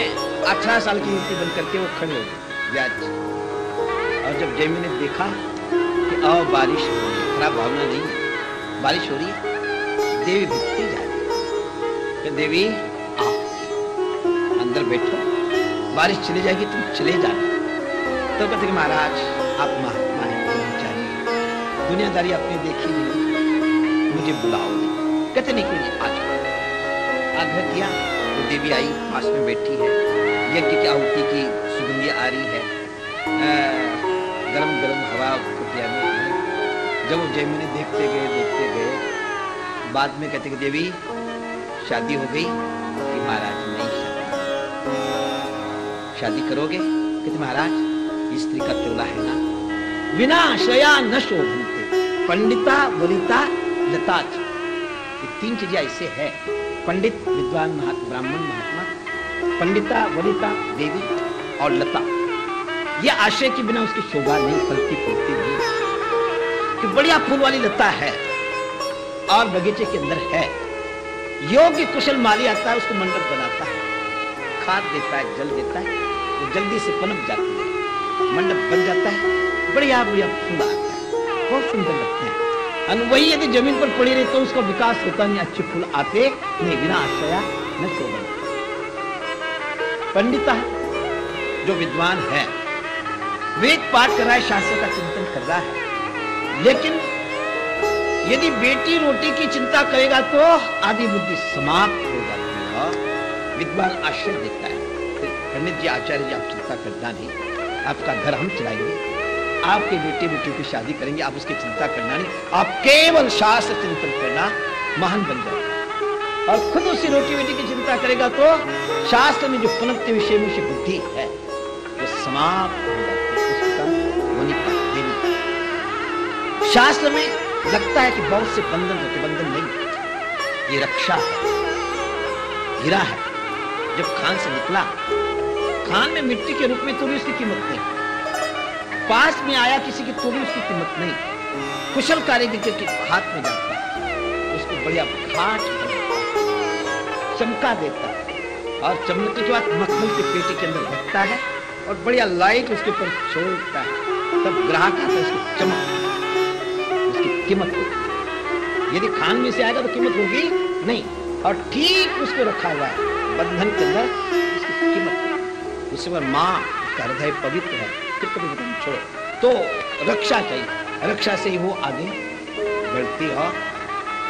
18 साल की युवती बन करके वो खड़े हो गए व्याज। और जब जैमी ने देखा कि आओ बारिश हो रही है, खराब भावना नहीं है, बारिश हो रही है, देवी भक्ति जा रही है, देवी आओ अंदर बैठो, बारिश चली जाएगी, तुम चले जाना। तो कहते कि महाराज आप महात्मा हैं, दुनियादारी आपने देखी नहीं, मुझे बुलाओ नहीं। कहते नहीं, कोई नहीं, आ जाओ। आग्रह किया तो देवी आई, पास में बैठी है, यज्ञ की आहुति की सुगंधी आ रही है, गरम गरम हवा कुटिया में है। जब वो जैमिनी देखते गए, बाद में कहते कि देवी शादी हो गई कि महाराज नहीं, शादी करोगे? कहते महाराज स्त्री का त्योला है ना, विनाशया न शोभन्ते, पंडिता वलिता लता। ये तीन चीजें ऐसे है, पंडित विद्वान ब्राह्मण महात्मा, पंडिता वलिता देवी और लता। ये आशय के बिना उसकी शोभा नहीं, फलती फूलती नहीं। कि बढ़िया फूल वाली लता है और बगीचे के अंदर है, योग्य कुशल माली आता है, उसको मंडप बनाता है, खाद देता है, जल देता है, वो जल्दी से पनप जाती है, मंडप बन जाता है, बढ़िया बढ़िया फूल आता है, बहुत सुंदर लगते हैं। और वही यदि जमीन पर पड़ी रही तो उसका विकास होता नहीं, अच्छे फूल आते नहीं, बिना आश्रया न शोभन। पंडिता जो विद्वान है वेद पाठ कर रहा है, शास्त्र का चिंतन कर रहा है, लेकिन यदि बेटी रोटी की चिंता करेगा तो आदि बुद्धि समाप्त हो जाती है। विद्वान आश्रय देता है, पंडित जी, आचार्य जी, आप चिंता करना नहीं, आपका घर हम चलाएंगे, आपके बेटे बेटियों की शादी करेंगे, आप उसकी चिंता करना नहीं, आप केवल शास्त्र चिंतन करना, महान बन जाएगा। और खुद उसी रोटी बेटी की चिंता करेगा तो शास्त्र में जो पुनत्य विषय में से बुद्धि है वो समाप्त हो जाती है, उसका होने का देवी। शास्त्र में लगता है कि बहुत से बंधन होते, बंधन नहीं, ये रक्षा है, हीरा है। जब खान से निकला, खान में मिट्टी के रूप में तो भी उसकी कीमत नहीं, पास में आया किसी की तो भी उसकी कीमत नहीं, कुशल कारीगर के हाथ में जाता है, उसको बढ़िया घाट चमका देता है, और चमकने के बाद मखमल के पेटी के अंदर रखता है और बढ़िया लाइट उसके ऊपर छोड़ता है, तब ग्राहक आता है, उसकी चमक, उसकी कीमत होगी। यदि खान में से आएगा तो कीमत होगी नहीं, और ठीक उसको रखा हुआ है बंधन के अंदर, उसकी कीमत, उसके बाद माँ, उसका हृदय पवित्र है, फिर कभी बंधन छोड़ो, तो रक्षा चाहिए, रक्षा से ही वो आगे बढ़ती है।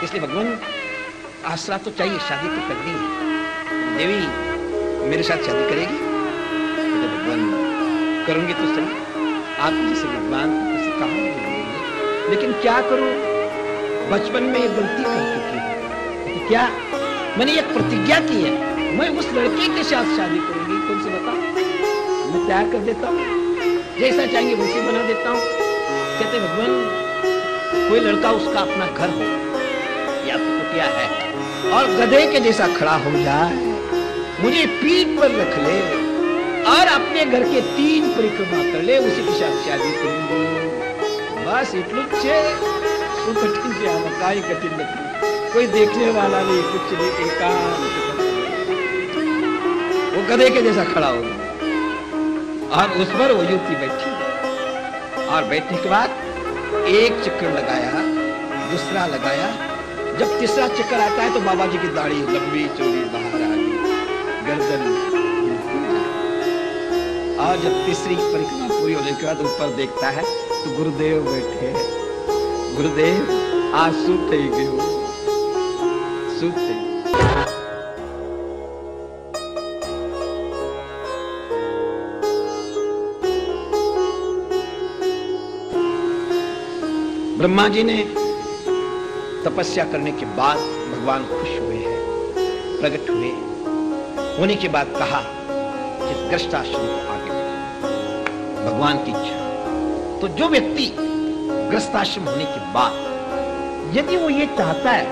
इसलिए भगवान आसरा तो चाहिए, शादी तो करनी है। देवी मेरे साथ शादी करेगी? तो भगवान करूंगी तो सही, आप जैसे भगवान जैसे कहा, लेकिन क्या करूं, बचपन में ये गलती कर चुकी है। तो क्या मैंने एक प्रतिज्ञा की है, मैं उस लड़के के साथ शादी करूंगी, कौन से बता, मैं तैयार कर देता हूँ, जैसा चाहेंगे वैसे बना देता हूँ। कहते भगवान कोई लड़का उसका अपना घर हो या तो कुटिया है और गधे के जैसा खड़ा हो जाए, मुझे पीठ पर रख ले और अपने घर के 3 परिक्रमा कर ले, उसी के साथ शादी करूंगी। बस इतलू कठिन से आवाकाई कठिन लगती, कोई देखने वाला नहीं, कुछ नहीं, एकांत वो गधे के जैसा खड़ा होगा और उस पर वो युवती बैठी, और बैठने के बाद एक चक्कर लगाया, दूसरा लगाया, जब तीसरा चक्कर आता है तो बाबा जी की दाढ़ी लंबी चौड़ी बाहर आ गई, गर्दन, और जब तीसरी परिक्रमा पूरी होने के बाद ऊपर देखता है तो गुरुदेव बैठे हैं। गुरुदेव आज सूट ही गयो, सूट ही। ब्रह्मा जी ने तपस्या करने के बाद भगवान खुश हुए हैं, प्रकट हुए, होने के बाद कहा कि ग्रस्ताश्रम को आगे बढ़ो, भगवान की इच्छा। तो जो व्यक्ति ग्रस्ताश्रम होने के बाद यदि वो ये चाहता है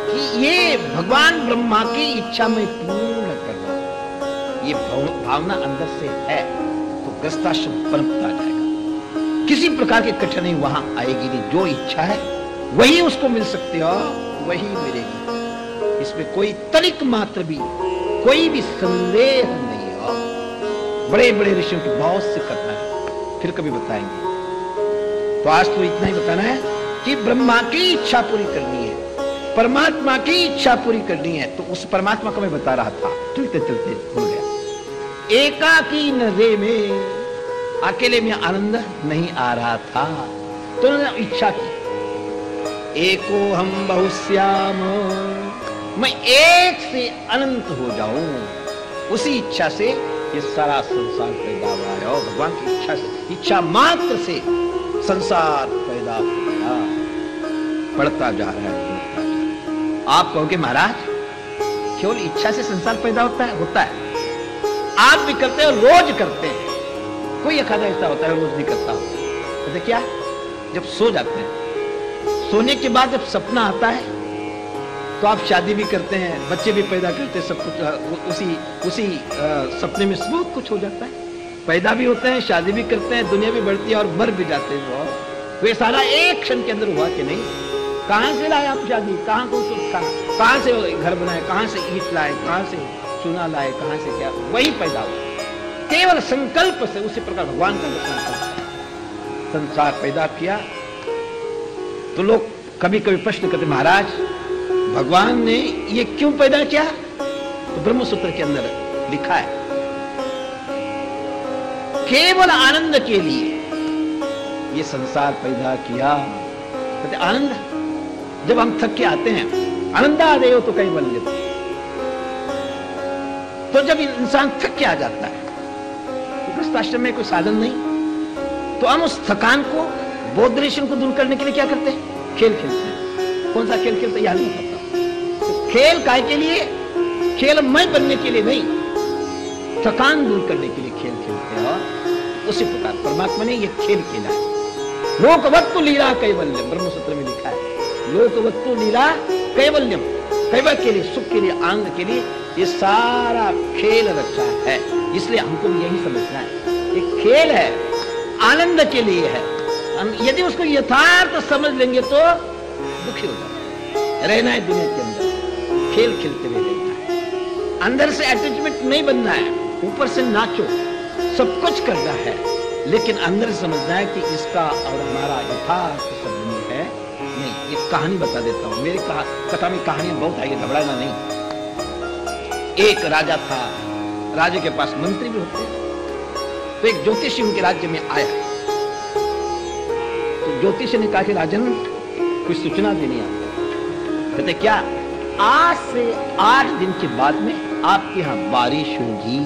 कि ये भगवान ब्रह्मा की इच्छा में पूर्ण करना, ये भावना अंदर से है, तो ग्रस्ताश्रम पनपता जाएगा, किसी प्रकार की कठिनाई वहां आएगी नहीं, जो इच्छा है वही उसको मिल सकती है, वही मिलेगी, इसमें कोई तनिक मात्र भी कोई भी संदेह नहीं है। बड़े बड़े ऋषियों की बहुत सी कथा है, फिर कभी बताएंगे। तो आज तो इतना ही बताना है कि ब्रह्मा की इच्छा पूरी करनी है, परमात्मा की इच्छा पूरी करनी है। तो उस परमात्मा को मैं बता रहा था, चलते चलते भूल गया। एकाकी नरे में, अकेले में आनंद नहीं आ रहा था, तो उन्होंने इच्छा की, एको हम बहुश्याम, मैं एक से अनंत हो जाऊं, उसी इच्छा से ये सारा संसार पैदा हुआ है, और भगवान की इच्छा से, इच्छा मात्र से संसार पैदा हो गया, बढ़ता जा रहा है, बढ़ता जा रहा है। आप कहोगे महाराज केवल इच्छा से संसार पैदा होता है? होता है, आप भी करते हैं, रोज करते हैं, कोई एक आधा ऐसा होता है रोज नहीं करता होता। तो क्या, जब सो जाते हैं, सोने के बाद जब सपना आता है तो आप शादी भी करते हैं, बच्चे भी पैदा करते हैं, सब कुछ उसी सपने में सब कुछ हो जाता है, पैदा भी होते हैं, शादी भी करते हैं, दुनिया भी बढ़ती है और मर भी जाते हैं। तो ये सारा एक क्षण के अंदर हुआ कि नहीं? कहां से लाए आप शादी, कहां से घर बनाए, कहां से ईंट लाए, कहां से चूना लाए, कहां से क्या, वही पैदा हुआ केवल संकल्प से। उसी प्रकार भगवान का संकल्प, संसार पैदा किया। तो लोग कभी कभी प्रश्न करते, महाराज भगवान ने ये क्यों पैदा किया? तो ब्रह्मसूत्र के अंदर लिखा है केवल आनंद के लिए ये संसार पैदा किया। कहते आनंद, जब हम थक के आते हैं, आनंदादेव तो कई बन लेते। तो जब इंसान थक के आ जाता है, तो गृहस्थाश्रम में कोई साधन नहीं, तो हम उस थकान को, बोधरेशन को दूर करने के लिए क्या करते हैं? खेल खेलते हैं। कौन सा खेल खेलते हैं याद नहीं पता। तो खेल काय के लिए? खेलमय बनने के लिए नहीं, थकान दूर करने के लिए खेल खेलते हैं। और उसी प्रकार परमात्मा ने यह खेल खेला है। लोकवत्तु लीला कैवल्यम, ब्रह्मसूत्र में लिखा है, लोकवत्तु लीला कैवल्यम, कैवल के लिए, सुख के लिए, आनंद के लिए ये सारा खेल रचा है। इसलिए हमको यही समझना है, एक खेल है, आनंद के लिए है। यदि उसको यथार्थ समझ लेंगे तो दुखी हो जाए। रहना है दुनिया के अंदर, खेल खेलते हुए रहना है, अंदर से अटैचमेंट नहीं बनना है, ऊपर से नाचो, सब कुछ करना है, लेकिन अंदर से समझना है कि इसका और हमारा यथार्थ संबंध है नहीं। एक कहानी बता देता हूं, मेरी कथा में कहानियां बहुत आई है, घबराना नहीं। एक राजा था, राजा के पास मंत्री भी होते हैं। तो एक ज्योतिषी उनके राज्य में आया। तो ज्योतिषी ने कहा कि राजन कुछ सूचना देनी है। कहते क्या? आज से 8 दिन के बाद में आपके यहां बारिश होगी।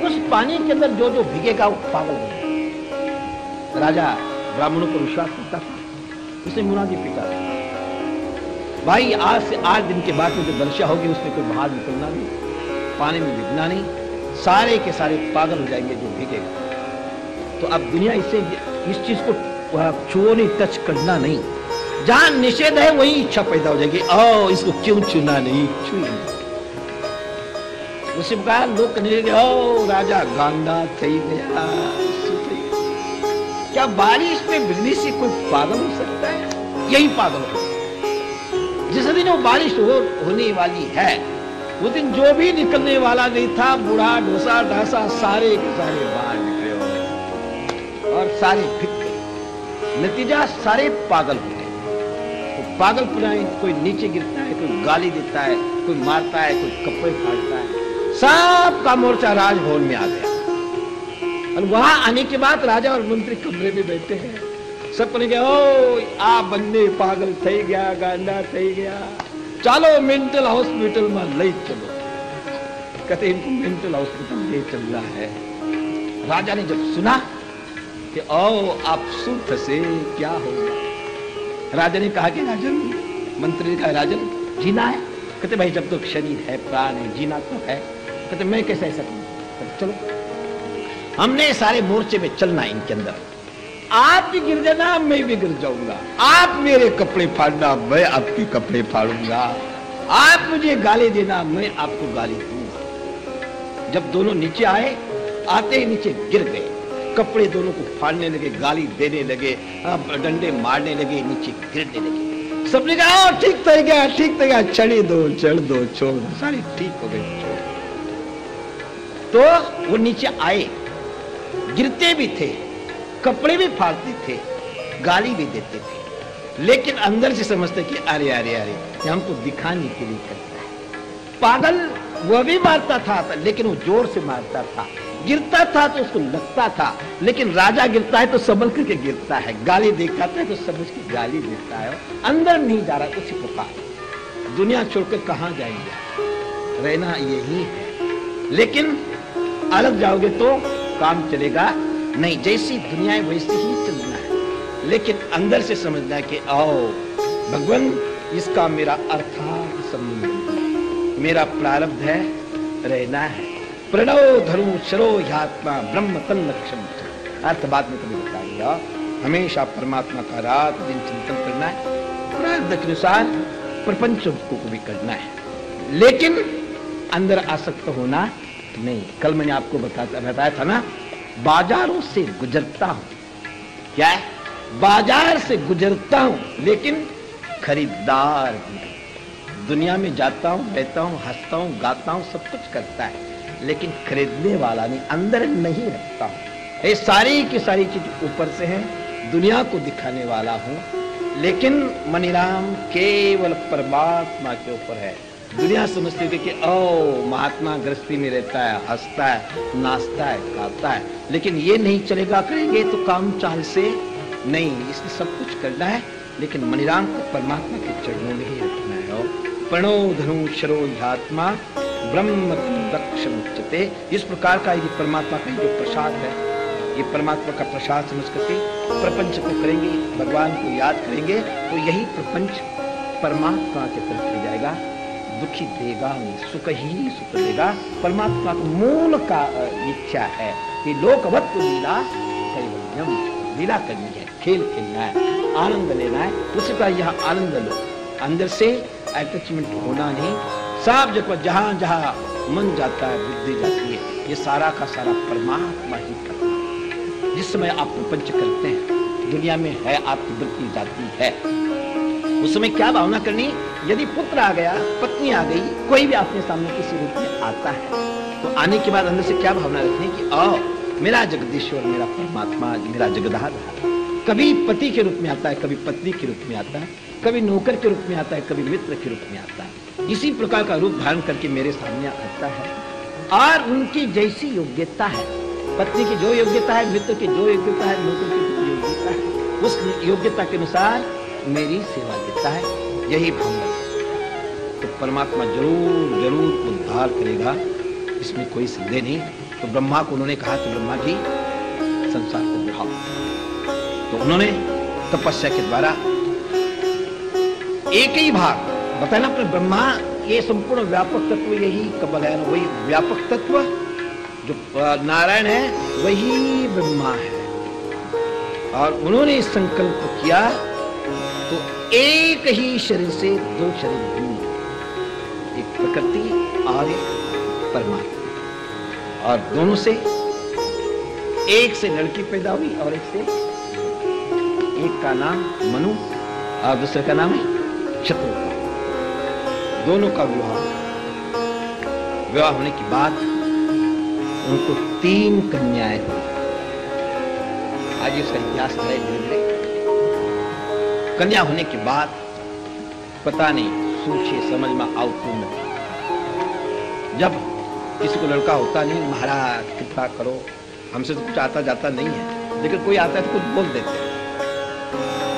उस पानी के अंदर जो जो भीगेगा वो पागल हो जाएगा। राजा ब्राह्मणों को विश्वास करता था, उसने मुनादी पीटा, भाई आज से 8 दिन के बाद में जो वर्षा होगी उसमें कोई बाहर निकलना नहीं, पानी में भीगना नहीं, सारे के सारे पागल हो जाएंगे जो भीगेगा। तो अब दुनिया इससे इस चीज को छुओ नहीं, टच करना नहीं। जहां निषेध है वही इच्छा पैदा हो जाएगी, ओ इसको क्यों छूना नहीं, छुए। उसी प्रकार लोग कहने लगे, ओ राजा गांडा थई गया। क्या बारिश में बिजली से कोई पागल हो सकता है? यही पागल हो। जिस दिन वो बारिश होने वाली है, वो दिन जो भी निकलने वाला नहीं था, बूढ़ा ढोसा ढासा सारे के सारे बाहर निकले हो गए और सारे भीग गए। नतीजा सारे पागल हो गए। तो पागल पुराने, कोई नीचे गिरता है, कोई गाली देता है, कोई मारता है, कोई कपड़े फाड़ता है। सबका मोर्चा राजभवन में आ गया। और वहां आने के बाद राजा और मंत्री कमरे में बैठे हैं। सब कहने गए, ओ आ बंदे पागल थई गया, गांडा थई गया, चलो मेंटल हॉस्पिटल में ले चलो। कहते इनको मेंटल हॉस्पिटल ले चलना है। राजा ने जब सुना कि ओ आप सुख से क्या होगा, राजा ने कहा कि राजन, मंत्री ने कहा राजन जीना है। कहते भाई जब तो शरीर है, प्राण है, जीना तो है। कहते मैं कैसे ऐसा करूं? चलो हमने सारे मोर्चे में चलना है इनके अंदर। आप भी गिर जाना, मैं भी गिर जाऊंगा। आप मेरे कपड़े फाड़ना, मैं आपके कपड़े फाड़ूंगा। आप मुझे गाली देना, मैं आपको गाली दूंगा। जब दोनों नीचे आए, आते ही नीचे गिर गए, कपड़े दोनों को फाड़ने लगे, गाली देने लगे, डंडे मारने लगे, नीचे गिरने लगे। सबने कहा ठीक तो गया, ठीक तो गया, चढ़ी दो, चढ़ दो, छोड़ दो, सारी ठीक हो गई। तो वो नीचे आए, गिरते भी थे, कपड़े भी फाड़ते थे, गाली भी देते थे, लेकिन अंदर से समझते कि अरे अरे अरे ये हमको दिखाने के लिए करता है। पागल वो भी मारता था, लेकिन वो जोर से मारता था। गिरता था तो उसको लगता था, लेकिन राजा गिरता है तो संभल करके गिरता है, गाली देता है तो समझ के गाली देता है, अंदर नहीं जा रहा। उसी प्रकार दुनिया छोड़कर कहां जाएंगे? रहना यही है, लेकिन अलग जाओगे तो काम चलेगा नहीं। जैसी दुनिया है वैसे ही चलना है, लेकिन अंदर से समझना है कि आओ भगवान, इसका मेरा अर्थात संबंध, मेरा प्रारब्ध है, रहना है। प्रणव धर्म शरो ह्यात्मा ब्रह्म तन लक्ष्यम। अर्थ बात में कभी बता दिया, हमेशा परमात्मा का रात दिन चिंतन करना है, प्रारब्ध के अनुसार प्रपंच को भी करना है, लेकिन अंदर आसक्त होना नहीं। कल मैंने आपको बताया था ना, बाजारों से गुजरता हूं, क्या है? बाजार से गुजरता हूं, लेकिन खरीदार नहीं। दुनिया में जाता हूं, रहता हूं, हंसता हूं, गाता हूं, सब कुछ करता है, लेकिन खरीदने वाला नहीं, अंदर नहीं रखता हूं। ये सारी की सारी चीज ऊपर से है, दुनिया को दिखाने वाला हूं, लेकिन मनीराम केवल परमात्मा के ऊपर है। दुनिया समझती है कि ओ महात्मा गृहस्थी में रहता है, हंसता है, नाचता है, खाता है, लेकिन ये नहीं चलेगा, करेंगे तो काम चाल से नहीं, इसलिए सब कुछ करना है, लेकिन मणिराम को परमात्मा के चरणों में ही रखना है। प्रणो धनु शरो ह्यात्मा ब्रह्म दक्षिण उच्चते। इस प्रकार का ये परमात्मा का जो प्रसाद है, ये परमात्मा का प्रसाद समझ करके प्रपंच को करेंगे, भगवान को याद करेंगे, तो यही प्रपंच परमात्मा के तरफ ले जाएगा। दुखी देगा नहीं, सुख ही सुख देगा। परमात्मा का मूल का इच्छा है कि लोकवत लीला कैवल्यम, लीला करनी है, खेल खेलना है, आनंद लेना है। उसी का यह आनंद लो, अंदर से अटैचमेंट होना नहीं। सब जगह जहां जहां मन जाता है, बुद्धि जाती है, ये सारा का सारा परमात्मा ही करता है। जिस समय आप प्रपंच करते हैं, दुनिया में है आपकी वृत्ति जाती है, उस समय क्या भावना करनी? यदि पुत्र आ गया, पत्नी आ गई, कोई भी आपके सामने किसी रूप में आता है, तो आने के बाद अंदर से क्या भावना रखनी कि आओ मेरा जगदीश्वर, मेरा परमात्मा, मेरा जगदाधार कभी पति के रूप में आता है, कभी पत्नी के रूप में आता है, कभी नौकर के रूप में आता है, कभी मित्र के रूप में आता है। इसी प्रकार का रूप धारण करके मेरे सामने आता है, और उनकी जैसी योग्यता है, पत्नी की जो योग्यता है, मित्र की जो योग्यता है, नौकर की जो योग्यता है, उस योग्यता के अनुसार मेरी सेवा देता है। यही भावना, तो परमात्मा जरूर जरूर उद्धार करेगा, इसमें कोई संदेह नहीं। तो ब्रह्मा को उन्होंने कहा कि ब्रह्मा जी संसार को बढ़ाओ, तो उन्होंने तपस्या के द्वारा एक ही भाग बताया ना, अपने ब्रह्मा ये संपूर्ण व्यापक तत्व यही कबल है, वही व्यापक तत्व जो नारायण है वही ब्रह्मा है। और उन्होंने संकल्प किया तो एक ही शरीर से दो शरीर बने, एक प्रकृति और एक परमात्मा, और दोनों से एक से लड़की पैदा हुई और एक से, एक का नाम मनु और दूसरे का नाम है शत्रुघ्न। दोनों का विवाह होने के बाद उनको 3 कन्याएं हुई। आज इसका इतिहास है धीरे धीरे। कन्या होने के बाद पता नहीं सोचिए, समझ में आओ तुम, जब किसी को लड़का होता नहीं, महाराज कृपा करो, हमसे तो कुछ आता जाता नहीं है, लेकिन कोई आता है तो कुछ बोल देते हैं।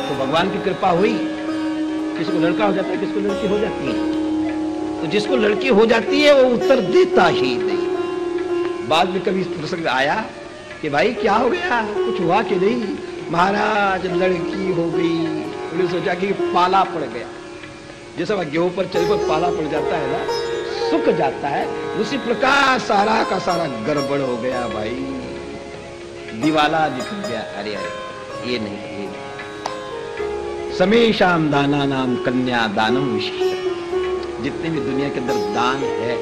तो भगवान की कृपा हुई, किसी को लड़का हो जाता है, किसी को लड़की हो जाती है। तो जिसको लड़की हो जाती है वो उत्तर देता ही नहीं। बाद में कभी प्रसंग आया कि भाई क्या हो गया, कुछ हुआ कि नहीं? महाराज लड़की हो गई। उन्होंने सोचा कि पाला पड़ गया, जैसा गेहूं पर चल पर पाला पड़ जाता है ना, सूख जाता है, उसी प्रकार सारा का सारा गड़बड़ हो गया भाई, दिवाला निकल गया। अरे अरे ये नहीं, ये नहीं। समेशाम दाना नाम कन्या दानम विशिष्ट। जितने भी दुनिया के अंदर दान है,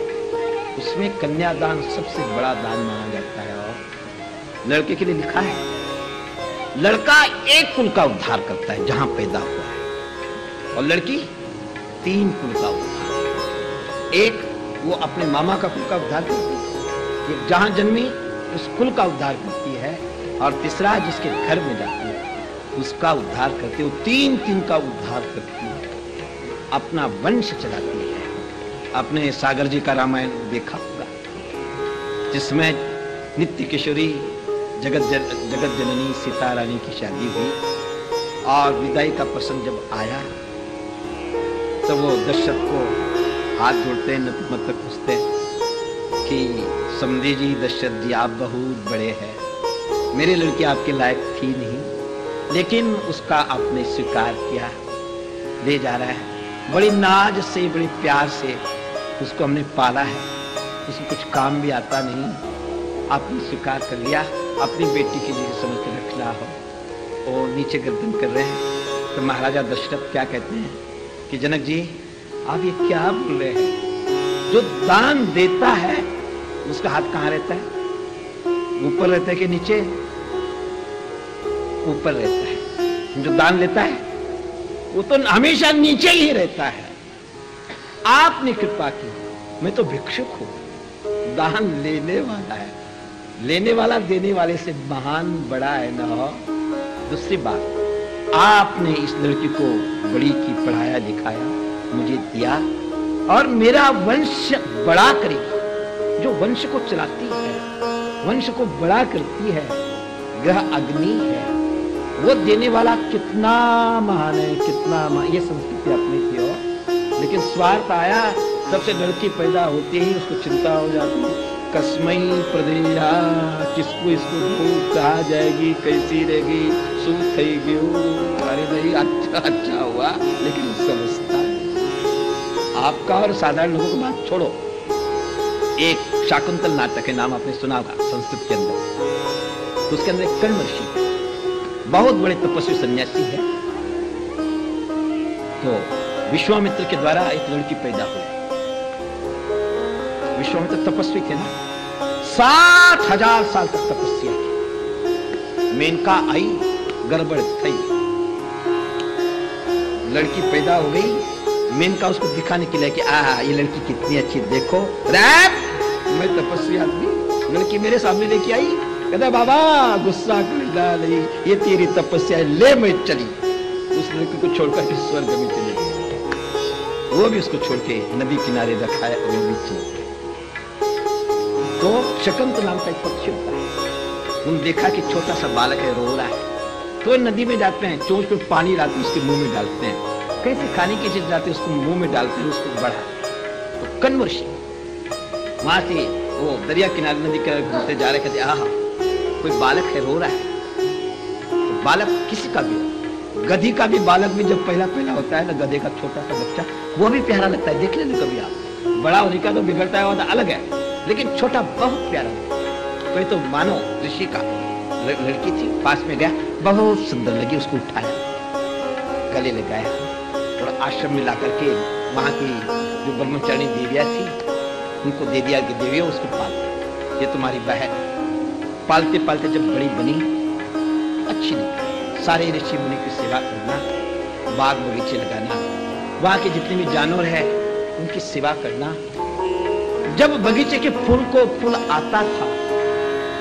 उसमें कन्यादान सबसे बड़ा दान माना जाता है। और लड़के के लिए लिखा है, लड़का एक कुल का उद्धार करता है जहां पैदा हुआ है, और लड़की 3 कुल का उद्धार। एक वो अपने मामा का कुल का उद्धार करती है, एक जहां जन्मी उस कुल का उद्धार करती है, और तीसरा जिसके घर में जाती है उसका उद्धार करती है। वो 3 का उद्धार करती है, अपना वंश चलाती है। अपने सागर जी का रामायण देखा होगा, जिसमें नित्य किशोरी जगत जननी सीता रानी की शादी हुई, और विदाई का प्रसंग जब आया तो वो दशरथ को हाथ जोड़ते हैं, नतमस्तक पूछते हैं कि समझे जी दशरथ जी आप बहुत बड़े हैं, मेरी लड़की आपके लायक थी नहीं, लेकिन उसका आपने स्वीकार किया, ले जा रहा है। बड़ी नाज से, बड़ी प्यार से उसको हमने पाला है, उसको कुछ काम भी आता नहीं, आपने स्वीकार कर लिया, अपनी बेटी के लिए समझ के रखना हो। और नीचे गर्दन कर रहे हैं तो महाराजा दशरथ क्या कहते हैं कि जनक जी आप ये क्या बोल रहे हैं? जो दान देता है उसका हाथ कहाँ रहता है? ऊपर रहता है कि नीचे? ऊपर रहता है। जो दान लेता है वो तो हमेशा नीचे ही रहता है। आपने कृपा की, मैं तो भिक्षुक हूं, दान लेने वाला है, लेने वाला देने वाले से महान बड़ा है ना। दूसरी बात, आपने इस लड़की को बड़ी की पढ़ाया लिखाया, मुझे दिया, और मेरा वंश बड़ा करेगी। जो वंश को चलाती है, वंश को बड़ा करती है, ग्रह अग्नि है। वो देने वाला कितना महान है, कितना महान। ये संस्कृति अपनी थी। और लेकिन स्वार्थ आया, सबसे लड़की पैदा होती ही उसको चिंता हो जाती है, कसमई प्रदेया, किसको इसको भूख कहा जाएगी, कैसी रहेगी, सूख थी। अरे नहीं, अच्छा हुआ, लेकिन समझता है। आपका और साधारण लोगों की बात छोड़ो। एक शाकुंतल नाटक है, नाम आपने सुना होगा संस्कृत के अंदर। तो उसके अंदर एक कर्ण ऋषि है, बहुत बड़े तपस्वी सन्यासी है। तो विश्वामित्र के द्वारा एक लड़की पैदा हुई। विश्वामित्र तपस्वी थे ना, 60,000 साल तक तपस्या की। मेनका आई, गड़बड़ थी, लड़की पैदा हो गई। मेनका उसको दिखाने के लिए कि ये लड़की कितनी अच्छी, देखो। मैं तपस्वी आदमी, लड़की मेरे सामने लेके आई। कहता बाबा गुस्सा कर नहीं, ये तेरी तपस्या है, ले मैं चली। उस लड़की को छोड़कर के स्वर्ग में चले गए। वो भी उसको छोड़ के नदी किनारे रखा है, वो भी चले गए। तो शकंत नाम का एक पक्षी होता है। उन्होंने देखा कि छोटा सा बालक है, रो रहा है। तो नदी में जाते हैं, चोंच पे पानी लाते उसके मुंह में डालते हैं, कैसे खाने की चीज जाते उसको मुंह में डालते हैं, उसको बढ़ा। तो कण्व ऋषि वहां से वो दरिया किनारे, नदी किनारे घूमते जा रहे, कहते आहा कोई बालक है, रो रहा है। तो बालक किसी का भी, गधी का भी बालक भी जब पहला होता है ना, गधे का छोटा सा बच्चा, वो भी प्यारा लगता है। देख लेना कभी आप, बड़ा होने का तो बिगड़ता है, वो तो अलग है, लेकिन छोटा बहुत प्यारा लगता है। तो ये तो मानो ऋषि का लड़की थी, पास में गया, बहुत सुंदर लगी, उसको उठाया, गले लगाया और आश्रम में ला करके वहां की जो ब्रह्मचारिणी देवियां थी उनको दे दिया कि देवियों उसको पाल, ये तुम्हारी बहन। पालते पालते जब बड़ी बनी, अच्छी नहीं, सारे ऋषि मुनि की सेवा करना, बाग बगीचे लगाना, वहां के जितने भी जानवर है उनकी सेवा करना। जब बगीचे के फूल आता था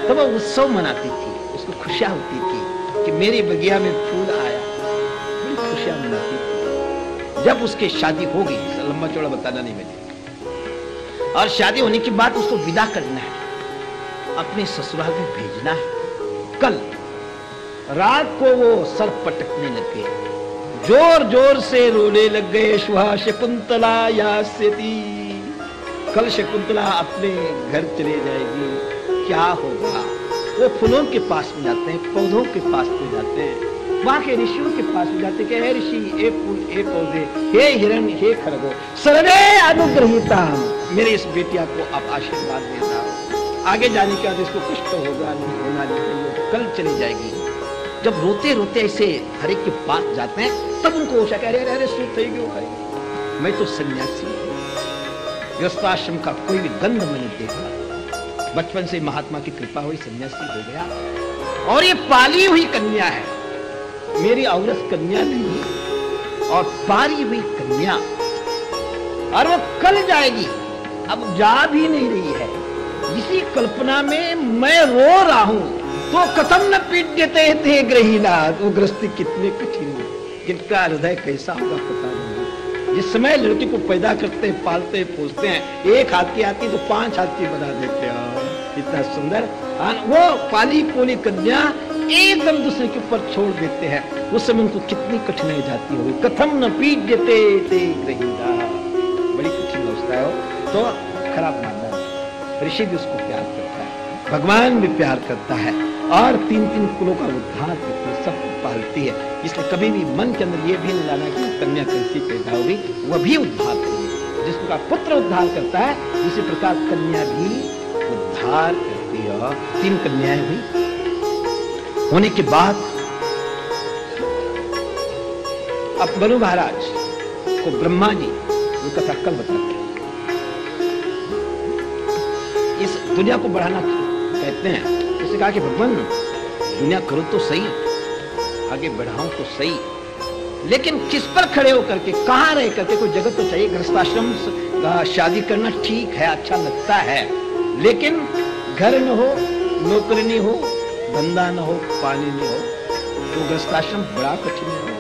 तब वो उत्सव मनाती थी, उसको खुशियां होती थी कि मेरे बगिया में फूल आया, बड़ी खुशियां मनाती थी। जब उसकी शादी हो गई, लंबा चौड़ा बताना नहीं मैंने, और शादी होने के बाद उसको विदा करना है, अपने ससुराल में भेजना है। कल रात को वो सर पटकने लग गए, जोर जोर से रोने लग गए। श्वः शकुंतला यास्यति, कल शकुंतला अपने घर चले जाएगी, क्या होगा। वो फूलों के पास में जाते हैं, पौधों के पास में जाते हैं, वहां के ऋषियों के पास में जाते हैं, हे ऋषि, हे फूल, हे पौधे, हे हिरण, हे खरगोश, सर्वे अनुग्रहीता, मेरे इस बेटिया को आप आशीर्वाद देना। आगे जाने के बाद इसको कष्ट होगा, नहीं होना चाहिए, कल चली जाएगी। जब रोते रोते ऐसे हर एक के पास जाते हैं, तब उनको होश कह रहे अरे सूत क्यों भाई, मैं तो सन्यासी हूं, गृहस्थाश्रम का कोई भी गंध मैंने देखा, बचपन से महात्मा की कृपा हुई, सन्यासी हो गया, और ये पाली हुई कन्या है, मेरी औरत कन्या नहीं, और पारी हुई कन्या, और वो कल जाएगी, अब जा भी नहीं रही है। इसी कल्पना में मैं रो रहा हूं, तो कथम न पीड्यते थे गृहीणा, वो गृहस्थी कितने कठिन है, किनका हृदय कैसा होगा पता नहीं। जिस समय लड़की को पैदा करते हैं, पालते हैं, पोसते हैं, एक हाथ की आती तो 5 हाथ की बना देते हैं, इतना सुंदर। वो पाली पोली कन्या एकदम दूसरे के ऊपर छोड़ देते हैं, उस समय उनको कितनी कठिनाई जाती होगी। कथम न पीड्यते थे गृहीणा, बड़ी कठिन अवस्था है। तो खराब मानना है, ऋषि भी उसको प्यार करता है, भगवान भी प्यार करता है, और 3-3 कुलों का उद्धार करती है, सबको पालती है। इसलिए कभी भी मन के अंदर ये भी नहीं लाना कि कन्या कैसी पैदा होगी, वह भी उद्धार करेगी। जिसका पुत्र उद्धार करता है, इसी प्रकार कन्या भी उद्धार करती है। 3 कन्याएं हुई, होने के बाद अब मनु महाराज को ब्रह्मा जी उनका कथा कल बताते हैं। इस दुनिया को बढ़ाना कहते हैं, उसने कहा कि भगवान दुनिया करो तो सही, आगे बढ़ाऊं तो सही, लेकिन किस पर खड़े होकर के, कहां रह करके, कोई जगह तो चाहिए। गृहस्थाश्रम शादी करना ठीक है, अच्छा लगता है, लेकिन घर न हो, नौकरी नहीं हो, धंधा न हो, पानी नहीं हो, तो गृहस्थाश्रम बड़ा कठिन है।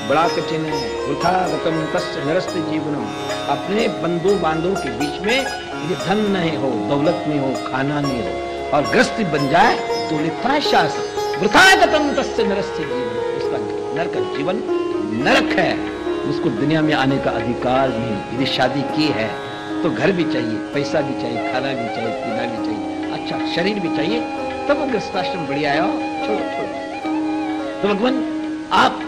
बड़ा कठिन है। वृथा गतम तस्य नरस्य जीवनम, अपने बंधु बांधव के बीच में ये धन नहीं हो, दौलत नहीं हो, खाना नहीं हो और ग्रस्त बन जाए तो लिखता है शास्त्र वृथा गतम तस्य नरस्य जीवनम, इसका नरक जीवन नरक है, उसको दुनिया में आने का अधिकार नहीं। यदि शादी की है तो घर भी चाहिए, पैसा भी चाहिए, खाना भी चाहिए, पीना भी चाहिए, अच्छा शरीर भी चाहिए, तब गृहस्थाश्रम बढ़िया है। छोड़ो छोड़ो। तो भगवान आप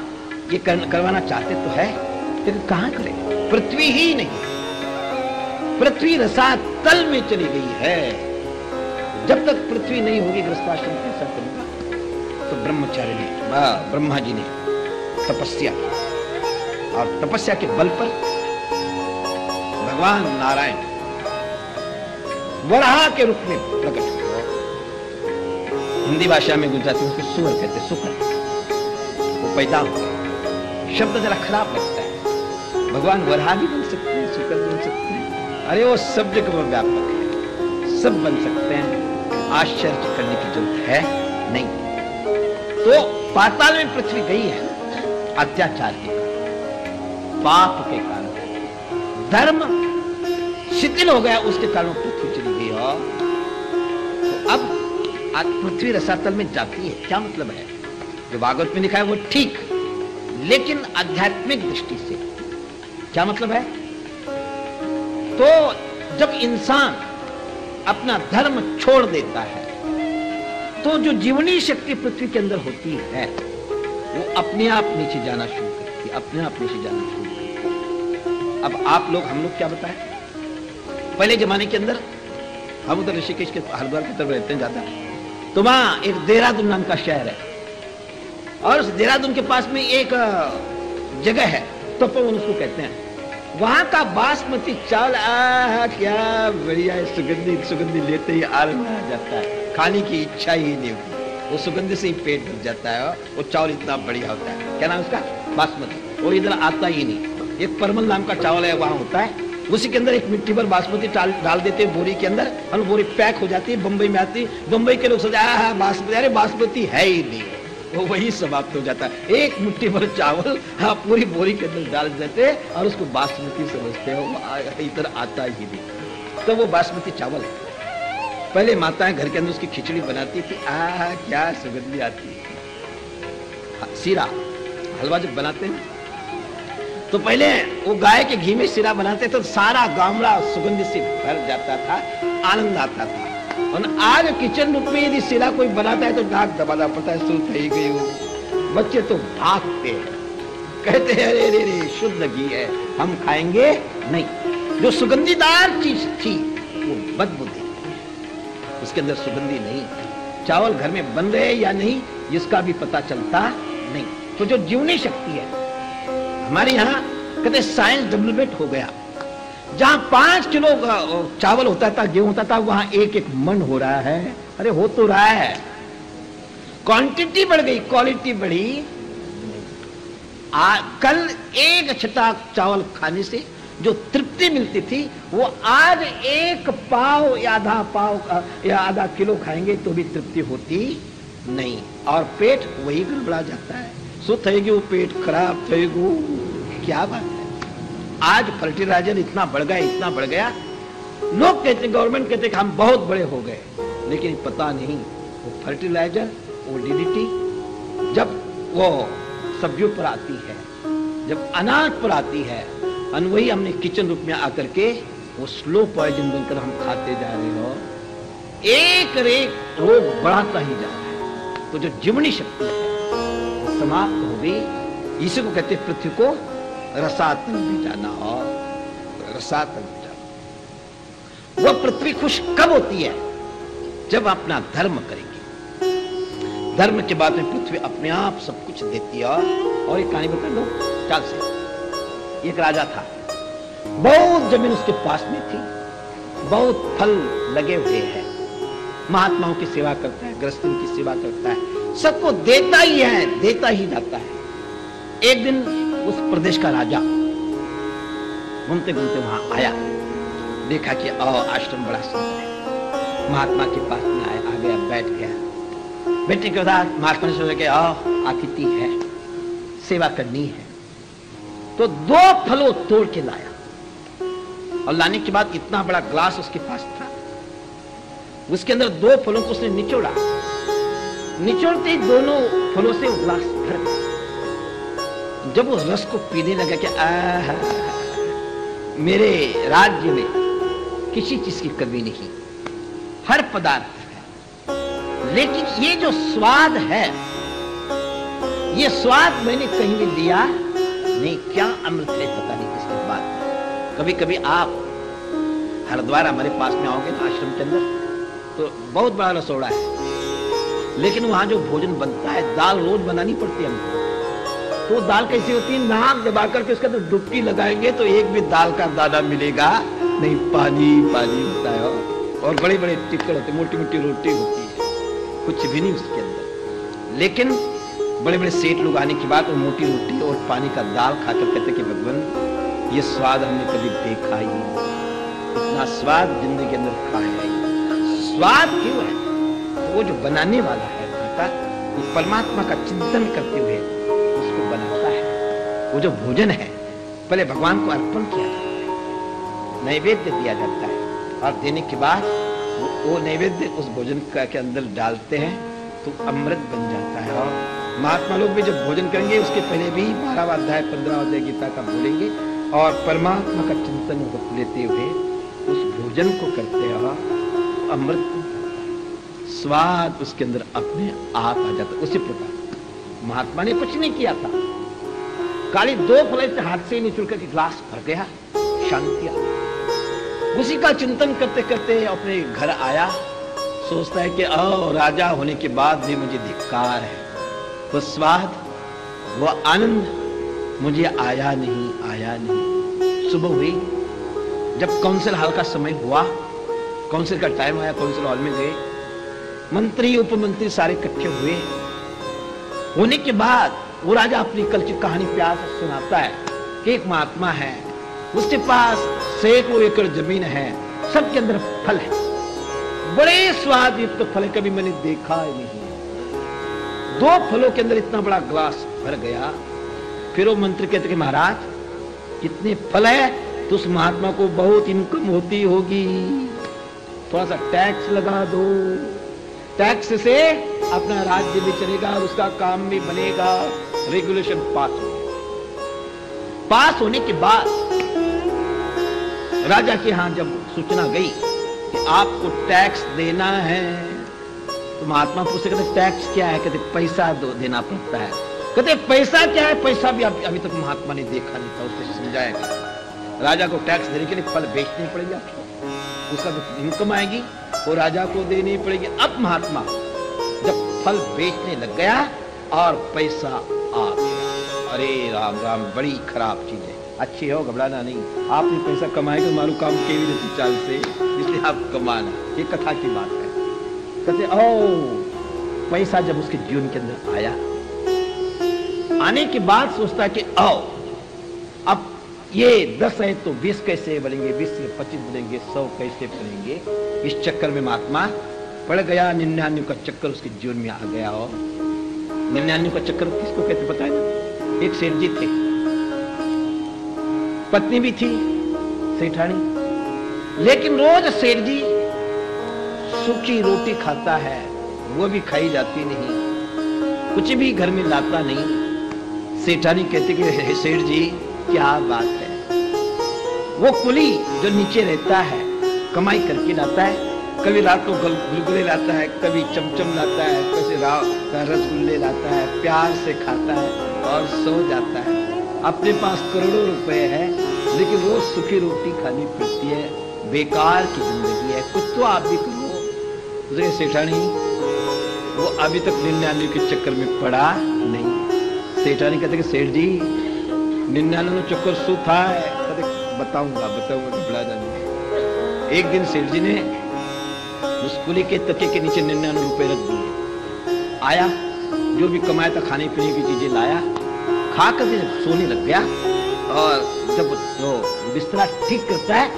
ये करवाना चाहते तो है, लेकिन कहां करें? पृथ्वी ही नहीं, पृथ्वी रसातल में चली गई है। जब तक पृथ्वी नहीं होगी गृहस्थाश्रम कैसा करूंगा? तो ब्रह्मचार्य ने, ब्रह्मा जी ने तपस्या की और तपस्या के बल पर भगवान नारायण वराह के रूप में प्रकट हुए। हिंदी भाषा में गुजराती में उसको सुअर कहते, सुकर वो पैदा हुआ। शब्द जरा खराब लगता है। भगवान वराह भी बन सकते हैं, सुकर बन सकते हैं, अरे वो सब जगह व्यापक है, सब बन सकते हैं, आश्चर्य करने की जरूरत है नहीं। तो पाताल में पृथ्वी गई है अत्याचार के कारण, पाप के कारण, धर्म शिथिल हो गया, उसके कारण पृथ्वी चली गई। और तो अब पृथ्वी रसातल में जाती है, क्या मतलब है? जो भागवत में लिखा है वो ठीक, लेकिन आध्यात्मिक दृष्टि से क्या मतलब है? तो जब इंसान अपना धर्म छोड़ देता है तो जो जीवनी शक्ति पृथ्वी के अंदर होती है वो अपने आप नीचे जाना शुरू करती है, अपने आप नीचे जाना शुरू करती है। अब आप लोग, हम लोग क्या बताएं? पहले जमाने के अंदर हम उधर ऋषिकेश के हरिद्वार की तरफ रहते हैं ज्यादा, तो वहां एक देहरादून नाम का शहर है और उस देहरादून के पास में एक जगह है, तपोवन उसको कहते हैं। वहां का बासमती चावल क्या बढ़िया है, सुगंधित सुगंधित लेते ही आनंद आ जाता है, खाने की इच्छा ही नहीं होती, वो सुगंध से ही पेट भर जाता है। वो चावल इतना बढ़िया होता है, क्या नाम उसका? बासमती। वो इधर आता ही नहीं। एक परमल नाम का चावल है, वहां होता है, उसी के अंदर एक मिट्टी भर बासमती डाल देते हैं बोरी के अंदर और बोरी पैक हो जाती है, बंबई में आती है। बंबई के लोग सोचा बासमती, अरे बासमती है ही नहीं, वो वही समाप्त हो जाता है। एक मुट्ठी भर चावल पूरी बोरी के अंदर डाल देते और उसको बासमती समझते हो, इधर आता ही नहीं। तो वो बासमती चावल पहले माताएं घर के अंदर उसकी खिचड़ी बनाती थी, क्या सुगंधी आती है। सीरा हलवा जब बनाते हैं तो पहले वो गाय के घी में सीरा बनाते तो सारा गामड़ा सुगंध से भर जाता था, आनंद आता था। और आज किचन रूप में यदि सीरा कोई बनाता है तो नाक दबाना पड़ता है, सुन ही गई हो। बच्चे तो भागते हैं, कहते हैं अरे रे शुद्ध घी है, हम खाएंगे नहीं। जो सुगंधीदार चीज थी वो बदबू थी, उसके अंदर सुगंधी नहीं। चावल घर में बन रहे या नहीं इसका भी पता चलता नहीं। तो जो जीवनी शक्ति है हमारे यहाँ, कहते साइंस डेवलपमेंट हो गया। जहां 5 किलो चावल होता था, गेहूं होता था, वहां 1-1 मन हो रहा है। अरे हो तो रहा है, क्वांटिटी बढ़ गई, क्वालिटी बढ़ी। कल एक छटा चावल खाने से जो तृप्ति मिलती थी वो आज 1 पाव या आधा पाव या आधा किलो खाएंगे तो भी तृप्ति होती नहीं, और पेट वही गड़बड़ा जाता है। सो थेगी वो पेट खराब थेगो, क्या बात है। आज फर्टिलाइजर इतना बढ़ गया, इतना बढ़ गया, लोग कहते, गवर्नमेंट कहते कि हम बहुत बड़े हो गए, लेकिन पता नहीं वो फर्टिलाइजर, वो डीडीटी जब वो सब्जियों पर आती है, जब अनाज पर आती है, और वही हमने किचन रूप में आकर के वो स्लो पॉइजन बनकर हम खाते जा रहे हो, एक रेक रोग बढ़ाता ही जा रहा है। तो जो जीवनी शक्ति है वो समाप्त हो गई। इसी को कहते पृथ्वी को रसातल में जाना, और रसातल में जाना। वह पृथ्वी खुश कब होती है? जब अपना धर्म करेंगे। धर्म के बाद में पृथ्वी अपने आप सब कुछ देती है। और एक कहानी बता दो चाल से। एक राजा था, बहुत जमीन उसके पास में थी, बहुत फल लगे हुए हैं, महात्माओं की सेवा करता है, गृहस्थों की सेवा करता है, सबको देता ही है, देता ही जाता है। एक दिन उस प्रदेश का राजा घूमते घूमते वहां आया, देखा कि आश्रम बड़ा सुंदर है, महात्मा के पास में आया, आ गया, बैठ गया। बैठने के बाद महात्मा ने सोचा कि अतिथि है, सेवा करनी है, तो 2 फलों तोड़ के लाया, और लाने के बाद इतना बड़ा ग्लास उसके पास था, उसके अंदर 2 फलों को उसने निचोड़ा। निचोड़ते ही दोनों फलों से वो ग्लास भर गया। जब उस रस को पीने लगा कि आहा, मेरे राज्य में किसी चीज की कमी नहीं, हर पदार्थ है, लेकिन ये जो स्वाद है, ये स्वाद मैंने कहीं भी लिया नहीं। क्या अमृत है पता नहीं किसके बाद। कभी कभी आप हरिद्वार हमारे पास में आओगे ना, आश्रम के अंदर, तो बहुत बड़ा रसोड़ा है, लेकिन वहां जो भोजन बनता है, दाल रोज बनानी पड़ती है हमको। तो दाल कैसी होती है, नाक दबा करके उसके अंदर डुबकी लगाएंगे तो एक भी दाल का दाना मिलेगा नहीं, पानी पानी होता है। और बड़े बड़े टिक्कड़ होते, मोटी मोटी रोटी होती है, कुछ भी नहीं उसके अंदर। लेकिन बड़े बड़े सेठ लोग आने के बाद वो मोटी रोटी और पानी का दाल खाकर कहते कि भगवान, ये स्वाद हमने कभी देखा ही नहीं, इतना स्वाद जिंदगी के अंदर खाया ही। स्वाद क्यों है? तो वो जो बनाने वाला है बेटा, वो परमात्मा का चिंतन करते हुए उसको बनाता है। वो जो भोजन है पहले भगवान को अर्पण किया जाता है, नैवेद्य दिया जाता है, और देने के बाद वो नैवेद्य उस भोजन के अंदर डालते हैं तो अमृत बन जाता है। और महात्मा लोग भी जब भोजन करेंगे उसके पहले भी 12वां अध्याय 15वां अध्याय गीता का बोलेंगे, और परमात्मा का चिंतन लेते हुए उस भोजन को करते हैं, अमृत स्वाद उसके अंदर अपने आप आ जाता। उसी प्रकार महात्मा ने कुछ नहीं किया था, काली 2 फल से हाथ से निचुड़ करके ग्लास भर गया, शांति आ गई। उसी का चिंतन करते करते अपने घर आया, सोचता है कि राजा होने के बाद भी मुझे धिक्कार है, वो स्वाद वो आनंद मुझे आया नहीं। सुबह हुई, जब काउंसिल हॉल का समय हुआ, काउंसिल का टाइम आया, काउंसिल हॉल में गए, मंत्री उपमंत्री सारे इकट्ठे हुए। होने के बाद वो राजा अपनी कल की कहानी प्यार से सुनाता है कि एक महात्मा है, उसके पास सैकड़ों एकड़ जमीन है, सबके अंदर फल है, बड़े स्वादिष्ट फल है, कभी मैंने देखा ही नहीं। 2 फलों के अंदर इतना बड़ा ग्लास भर गया। फिर वो मंत्री कहते कि महाराज इतने फल है तो उस महात्मा को बहुत इनकम होती होगी, थोड़ा सा टैक्स लगा दो, टैक्स से अपना राज्य भी चलेगा और उसका काम भी बनेगा। रेगुलेशन पास होने के बाद राजा के यहां जब सूचना गई कि आपको टैक्स देना है, तो महात्मा पूछते कहते टैक्स क्या है? कहते पैसा देना पड़ता है। कहते पैसा क्या है? पैसा भी अभी तक महात्मा ने देखा नहीं था, उसको समझाया गया। राजा को टैक्स देने के लिए फल बेचने पड़ेंगे आपको, उसका जो इनकम आएगी वो राजा को देनी पड़ेगी। अब महात्मा जब फल बेचने लग गया और पैसा आ गया, अरे राम राम, बड़ी खराब चीज है, अच्छी हो, घबराना नहीं, आपने पैसा कमाएगा, मालूम काम केवी रहती चाल से, इसलिए आप कमाना, ये कथा की बात है। कहते पैसा जब उसके जीवन के अंदर आया, आने के बाद सोचता है कि अब ये 10 है तो 20 कैसे बनेंगे, 20 से 25 बनेंगे, 100 कैसे बनेंगे। इस चक्कर में महात्मा पड़ गया, 99 का चक्कर उसके जीवन में आ गया। और 99 का चक्कर किसको कहते पता है ना? एक सेठ जी थे, पत्नी भी थी सेठानी, लेकिन रोज सेठ जी सूखी रोटी खाता है, वो भी खाई जाती नहीं, कुछ भी घर में लाता नहीं। सेठानी कहती कि सेठ जी क्या बात है, वो कुली जो नीचे रहता है कमाई करके लाता है, कभी रात को गुलगुले लाता है, कभी चमचम लाता है, कभी रसगुल्ले लाता है, प्यार से खाता है और सो जाता है। अपने पास करोड़ों रुपए है, लेकिन रोज सूखी रोटी खानी पड़ती है, बेकार की जिंदगी है, कुछ तो आप भी करो। सेठानी वो अभी तक 99 के चक्कर में पड़ा नहीं। सेठानी कहते कि सेठ जी 99 चक्कर सु था है, कहते बताऊंगा बड़ा जाने। एक दिन सेठ जी ने उस कुली के तके के नीचे 99 रुपए रख दिए, आया जो भी कमाया था खाने पीने की चीजें लाया, खा कर जब सोने लग गया, और जब तो बिस्तरा ठीक करता है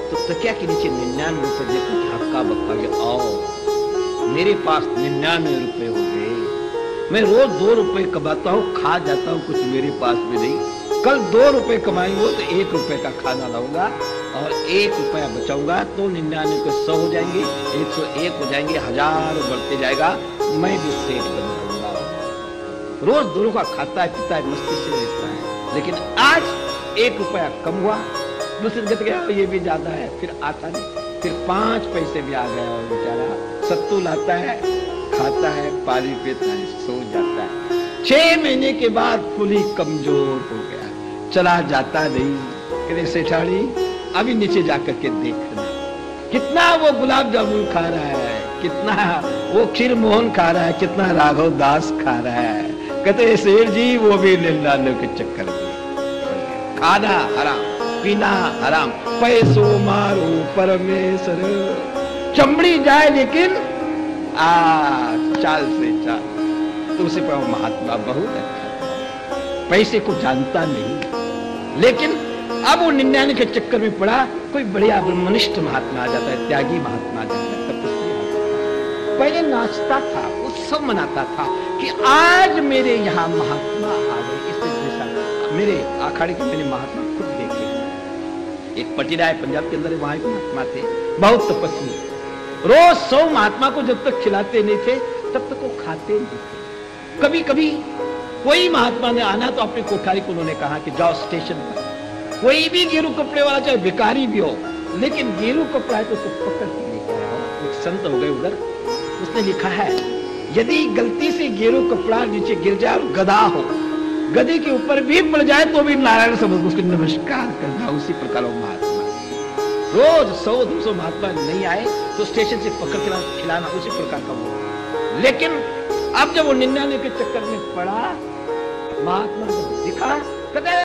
तो तकिया के नीचे 99 रुपए देखकर हक्का बक्का गया, आओ मेरे पास 99 रुपए हो गए, मैं रोज 2 रुपए कमाता हूँ, खा जाता हूँ, कुछ मेरे पास भी नहीं, कल 2 रुपए कमाएंगे तो 1 रुपए का खाना लाऊंगा और 1 रुपया बचाऊंगा तो 99 को 100 हो जाएंगे, 101 हो जाएंगे, 1000 बढ़ते जाएगा, मैं भी सेठ बन जाऊंगा। रोज दोनों का खाता है, पीता है, मस्ती से रहता है। लेकिन आज 1 रुपया कम हुआ, दूसरे गत गया ये भी ज्यादा है, फिर आता नहीं, फिर 5 पैसे भी आ गया और बेचारा सत्तू लाता है, खाता है, पानी पीता है, सो जाता है। 6 महीने के बाद फुली कमजोर हो गया, चला जाता नहीं। कहते सेठानी अभी नीचे जाकर के देखना कितना वो गुलाब जामुन खा रहा है, कितना वो खीर मोहन खा रहा है, कितना राघव दास खा रहा है। कहते सेठ जी वो भी 99 के चक्कर में, खाना हराम, पीना हराम, पैसों मारो परमेश्वर, चमड़ी जाए लेकिन चाल से चाल। तो उसे पर महात्मा बहुत अच्छा, पैसे को जानता नहीं, लेकिन अब वो 99 के चक्कर में पड़ा। कोई बढ़िया ब्रह्मनिष्ठ महात्मा आ जाता है, त्यागी महात्मा आ जाता है, तपस्वी महात्मा। पहले नाचता था, उत्सव मनाता था कि आज मेरे यहाँ महात्मा आ गए। मेरे अखाड़े के मैंने महात्मा खुद देखे। एक पटियाला है पंजाब के अंदर, वहां एक महात्मा थे, बहुत तपस्वी। रोज 100 महात्मा को जब तक खिलाते नहीं थे तब तक वो खाते नहीं थे। कभी कभी कोई महात्मा ने आना तो अपनी कोठारी को उन्होंने कहा कि जाओ स्टेशन पर, कोई भी गेरू कपड़े वाला चाहे भिखारी भी हो, लेकिन गेरू कपड़ा है तो उसको पकड़ के लेके आओ। एक संत हो गए उधर, उसने लिखा है यदि गलती से गेरू कपड़ा नीचे गिर जाए और गधा हो, गधे के ऊपर भी पड़ जाए तो भी नारायण समझ उसको नमस्कार करना। उसी प्रकार वो महात्मा रोज 100-200 महात्मा नहीं आए तो स्टेशन से पकड़ के खिलाना, उसी प्रकार का वो। लेकिन अब जब वो 99 के चक्कर में पड़ा, महात्मा को दिखा, कहते